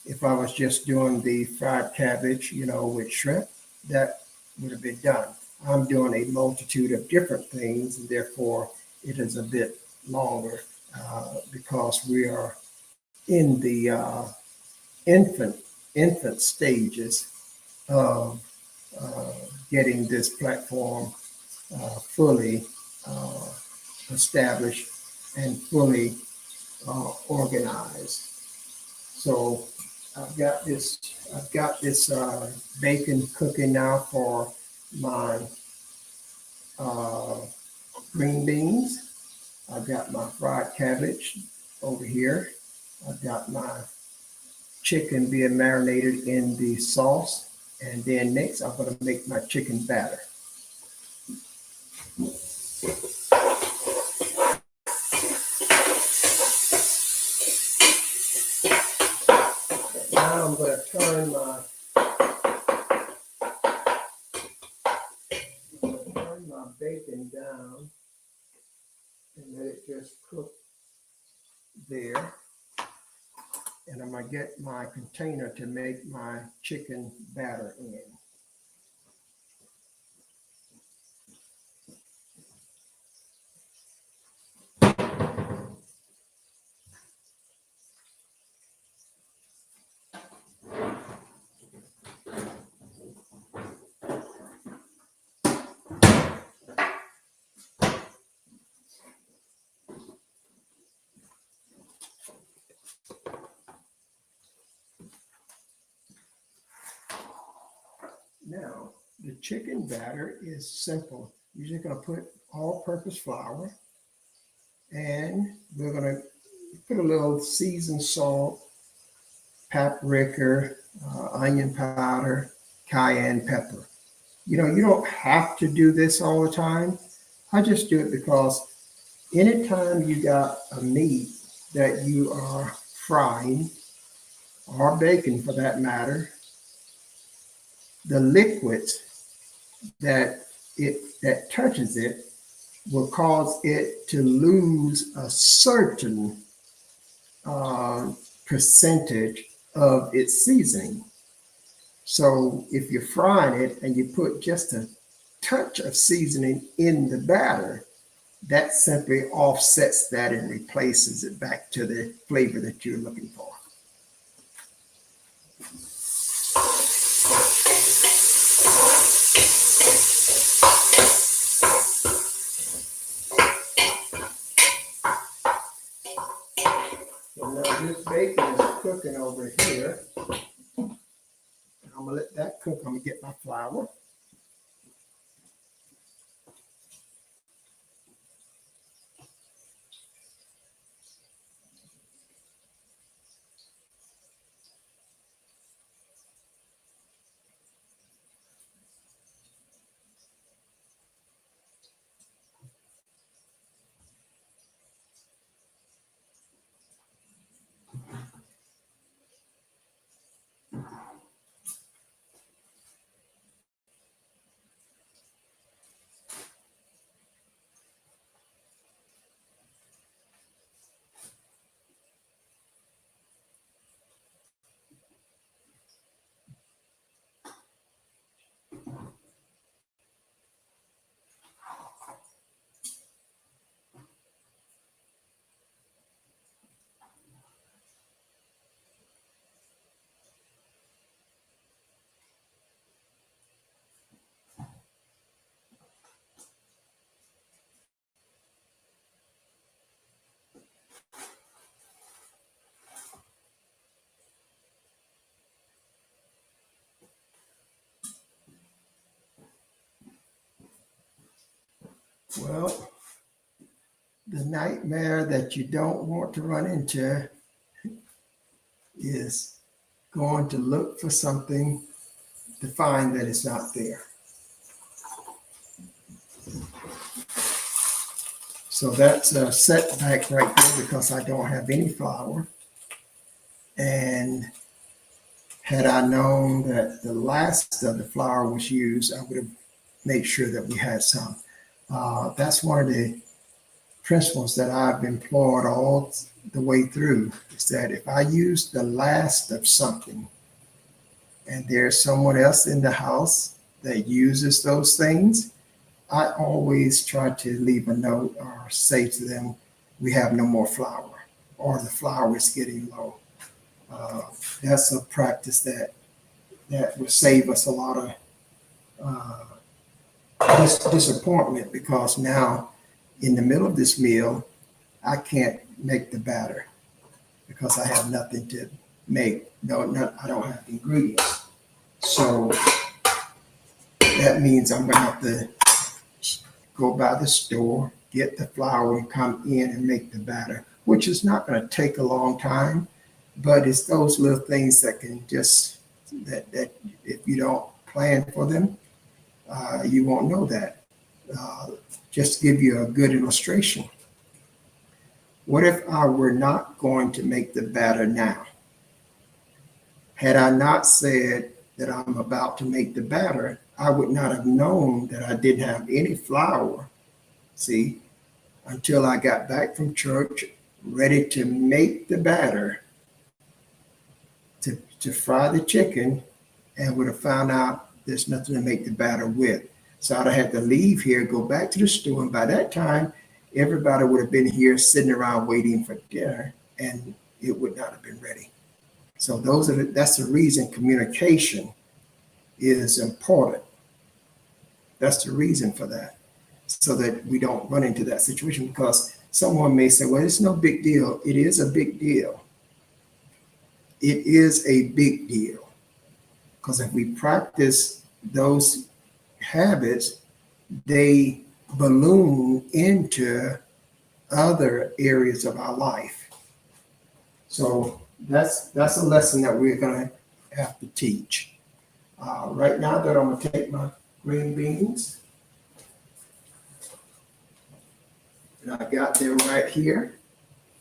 If I was just doing the fried cabbage, with shrimp, that would have been done. I'm doing a multitude of different things, and therefore it is a bit longer because we are in the infant stages of getting this platform fully established and fully organized. So I've got this bacon cooking now for my green beans. I've got my fried cabbage over here. I've got my chicken being marinated in the sauce. And then next I'm going to make my chicken batter. Now I'm going to turn my bacon down and let it just cook there. And I'm going to get my container to make my chicken batter in. Now, the chicken batter is simple. You're just going to put all-purpose flour, and we're going to put a little seasoned salt, paprika, onion powder, cayenne pepper. You don't have to do this all the time. I just do it because anytime you got a meat that you are frying, or baking for that matter, the liquids that touches it will cause it to lose a certain percentage of its seasoning. So if you're frying it and you put just a touch of seasoning in the batter, that simply offsets that and replaces it back to the flavor that you're looking for. So now this bacon is cooking over here. I'm going to let that cook. I'm going to get my flour. Well, the nightmare that you don't want to run into is going to look for something to find that it's not there. So that's a setback right there because I don't have any flour. And had I known that the last of the flour was used, I would have made sure that we had some. That's one of the principles that I've employed all the way through, is that if I use the last of something and there's someone else in the house that uses those things, I always try to leave a note or say to them, we have no more flour, or the flour is getting low. That's a practice that will save us a lot of disappointment, because now in the middle of this meal, I can't make the batter because I have nothing to make. I don't have ingredients. So that means I'm going to have to go by the store, get the flour, and come in and make the batter, which is not going to take a long time, but it's those little things that can just, that if you don't plan for them, you won't know that. Just to give you a good illustration, what if I were not going to make the batter now? Had I not said that I'm about to make the batter, I would not have known that I didn't have any flour, see, until I got back from church, ready to make the batter to fry the chicken, and would have found out there's nothing to make the batter with. So I'd have had to leave here, go back to the store, and by that time, everybody would have been here sitting around waiting for dinner, and it would not have been ready. So that's the reason communication is important. That's the reason for that, so that we don't run into that situation, because someone may say, well, it's no big deal. It is a big deal. It is a big deal, because if we practice those habits, they balloon into other areas of our life. So that's a lesson that we're going to have to teach. Right now that I'm going to take my green beans, and I got them right here,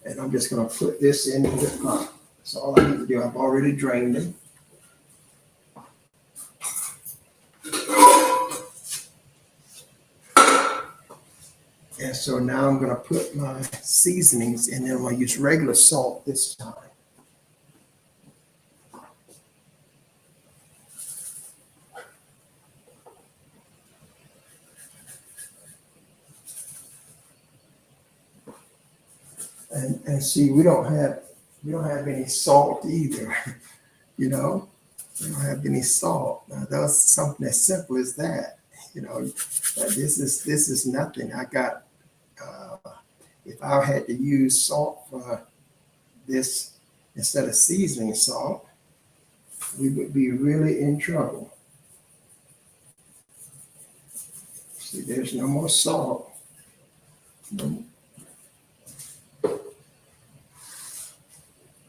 and I'm just going to put this into the pot. That's all I need to do. I've already drained them. And so now I'm going to put my seasonings in, and I'm going to use regular salt this time. And see, we don't have any salt either. You know, we don't have any salt. Now that's something as simple as that. You know, this is nothing. I got. If I had to use salt for this instead of seasoning salt, we would be really in trouble. See, there's no more salt.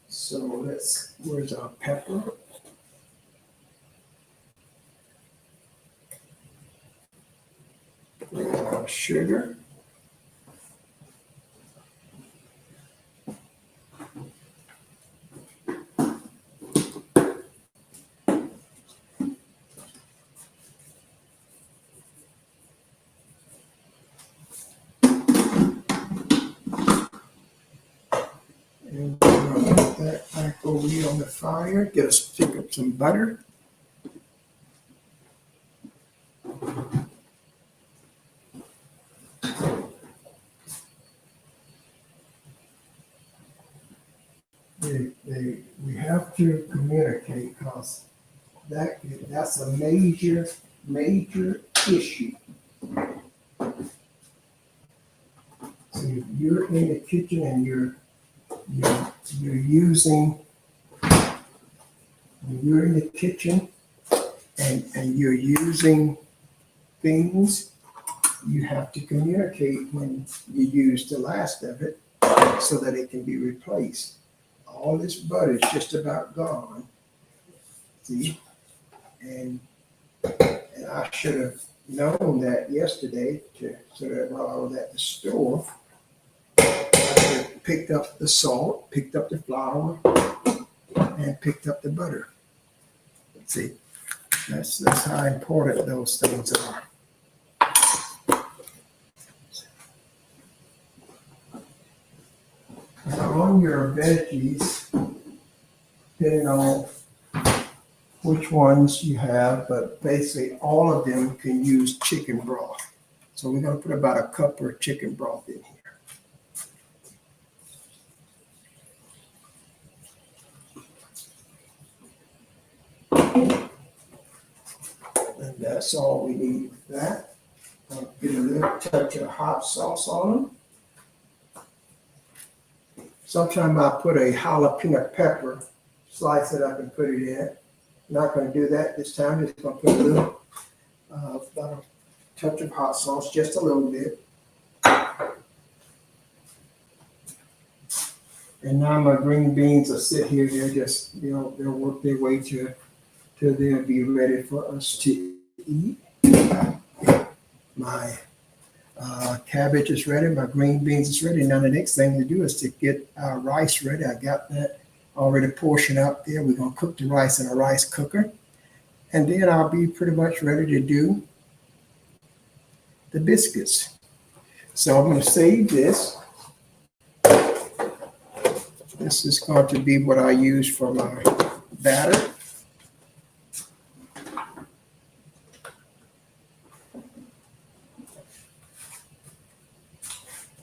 So where's our pepper? Where's our sugar? And we're going to put that back over here on the fire. Get us pick up some butter. We have to communicate, because that's a major issue. So if you're in the kitchen and you're using, when you're in the kitchen and you're using things you have to communicate when you use the last of it so that it can be replaced. All this butter is just about gone. See? And I should have known that yesterday so that while I was at the store, I picked up the salt, picked up the flour, and picked up the butter. See, that's how important those things are. Now on your veggies, depending on which ones you have, but basically all of them can use chicken broth. So we're going to put about a cup of chicken broth in here. And that's all we need with that. I'll get a little touch of hot sauce on them. Sometimes I put a jalapeno pepper, slice it up and put it in. Not going to do that this time. Just going to put a little, about a touch of hot sauce, just a little bit. And now my green beans will sit here. They're just, they'll work their way till they'll be ready for us to eat. My cabbage is ready. My green beans is ready. Now the next thing to do is to get our rice ready. I got that already portioned out there. We're going to cook the rice in a rice cooker. And then I'll be pretty much ready to do the biscuits. So I'm going to save this. This is going to be what I use for my batter.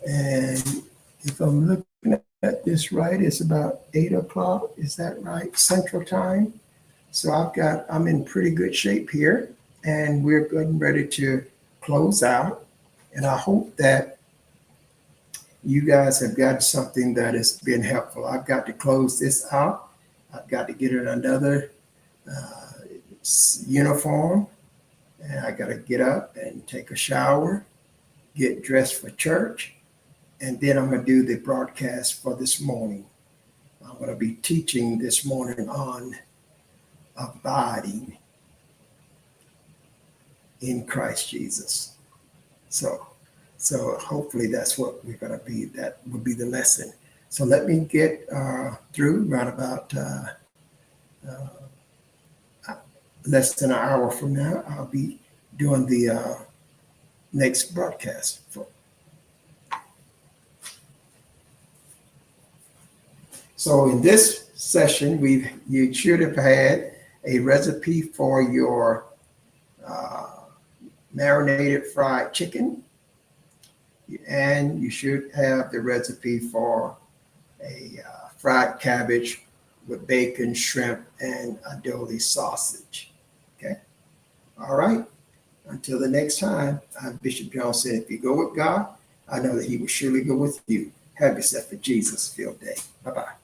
And if I'm looking at this right, it's about 8 o'clock. Is that right? Central time. So I'm in pretty good shape here, and we're good and ready to close out. And I hope that you guys have got something that has been helpful. I've got to close this out. I've got to get in another uniform, and I got to get up and take a shower, get dressed for church. And then I'm going to do the broadcast for this morning. I'm going to be teaching this morning on abiding in Christ Jesus. So hopefully that's what we're going to be. That will be the lesson. So let me get through around about less than an hour from now. I'll be doing the next broadcast. So in this session, you should have had a recipe for your marinated fried chicken, and you should have the recipe for a fried cabbage with bacon, shrimp, and adobo sausage. Okay. All right. Until the next time, I'm Bishop Jones said, if you go with God, I know that he will surely go with you. Have yourself a Jesus-filled day. Bye-bye.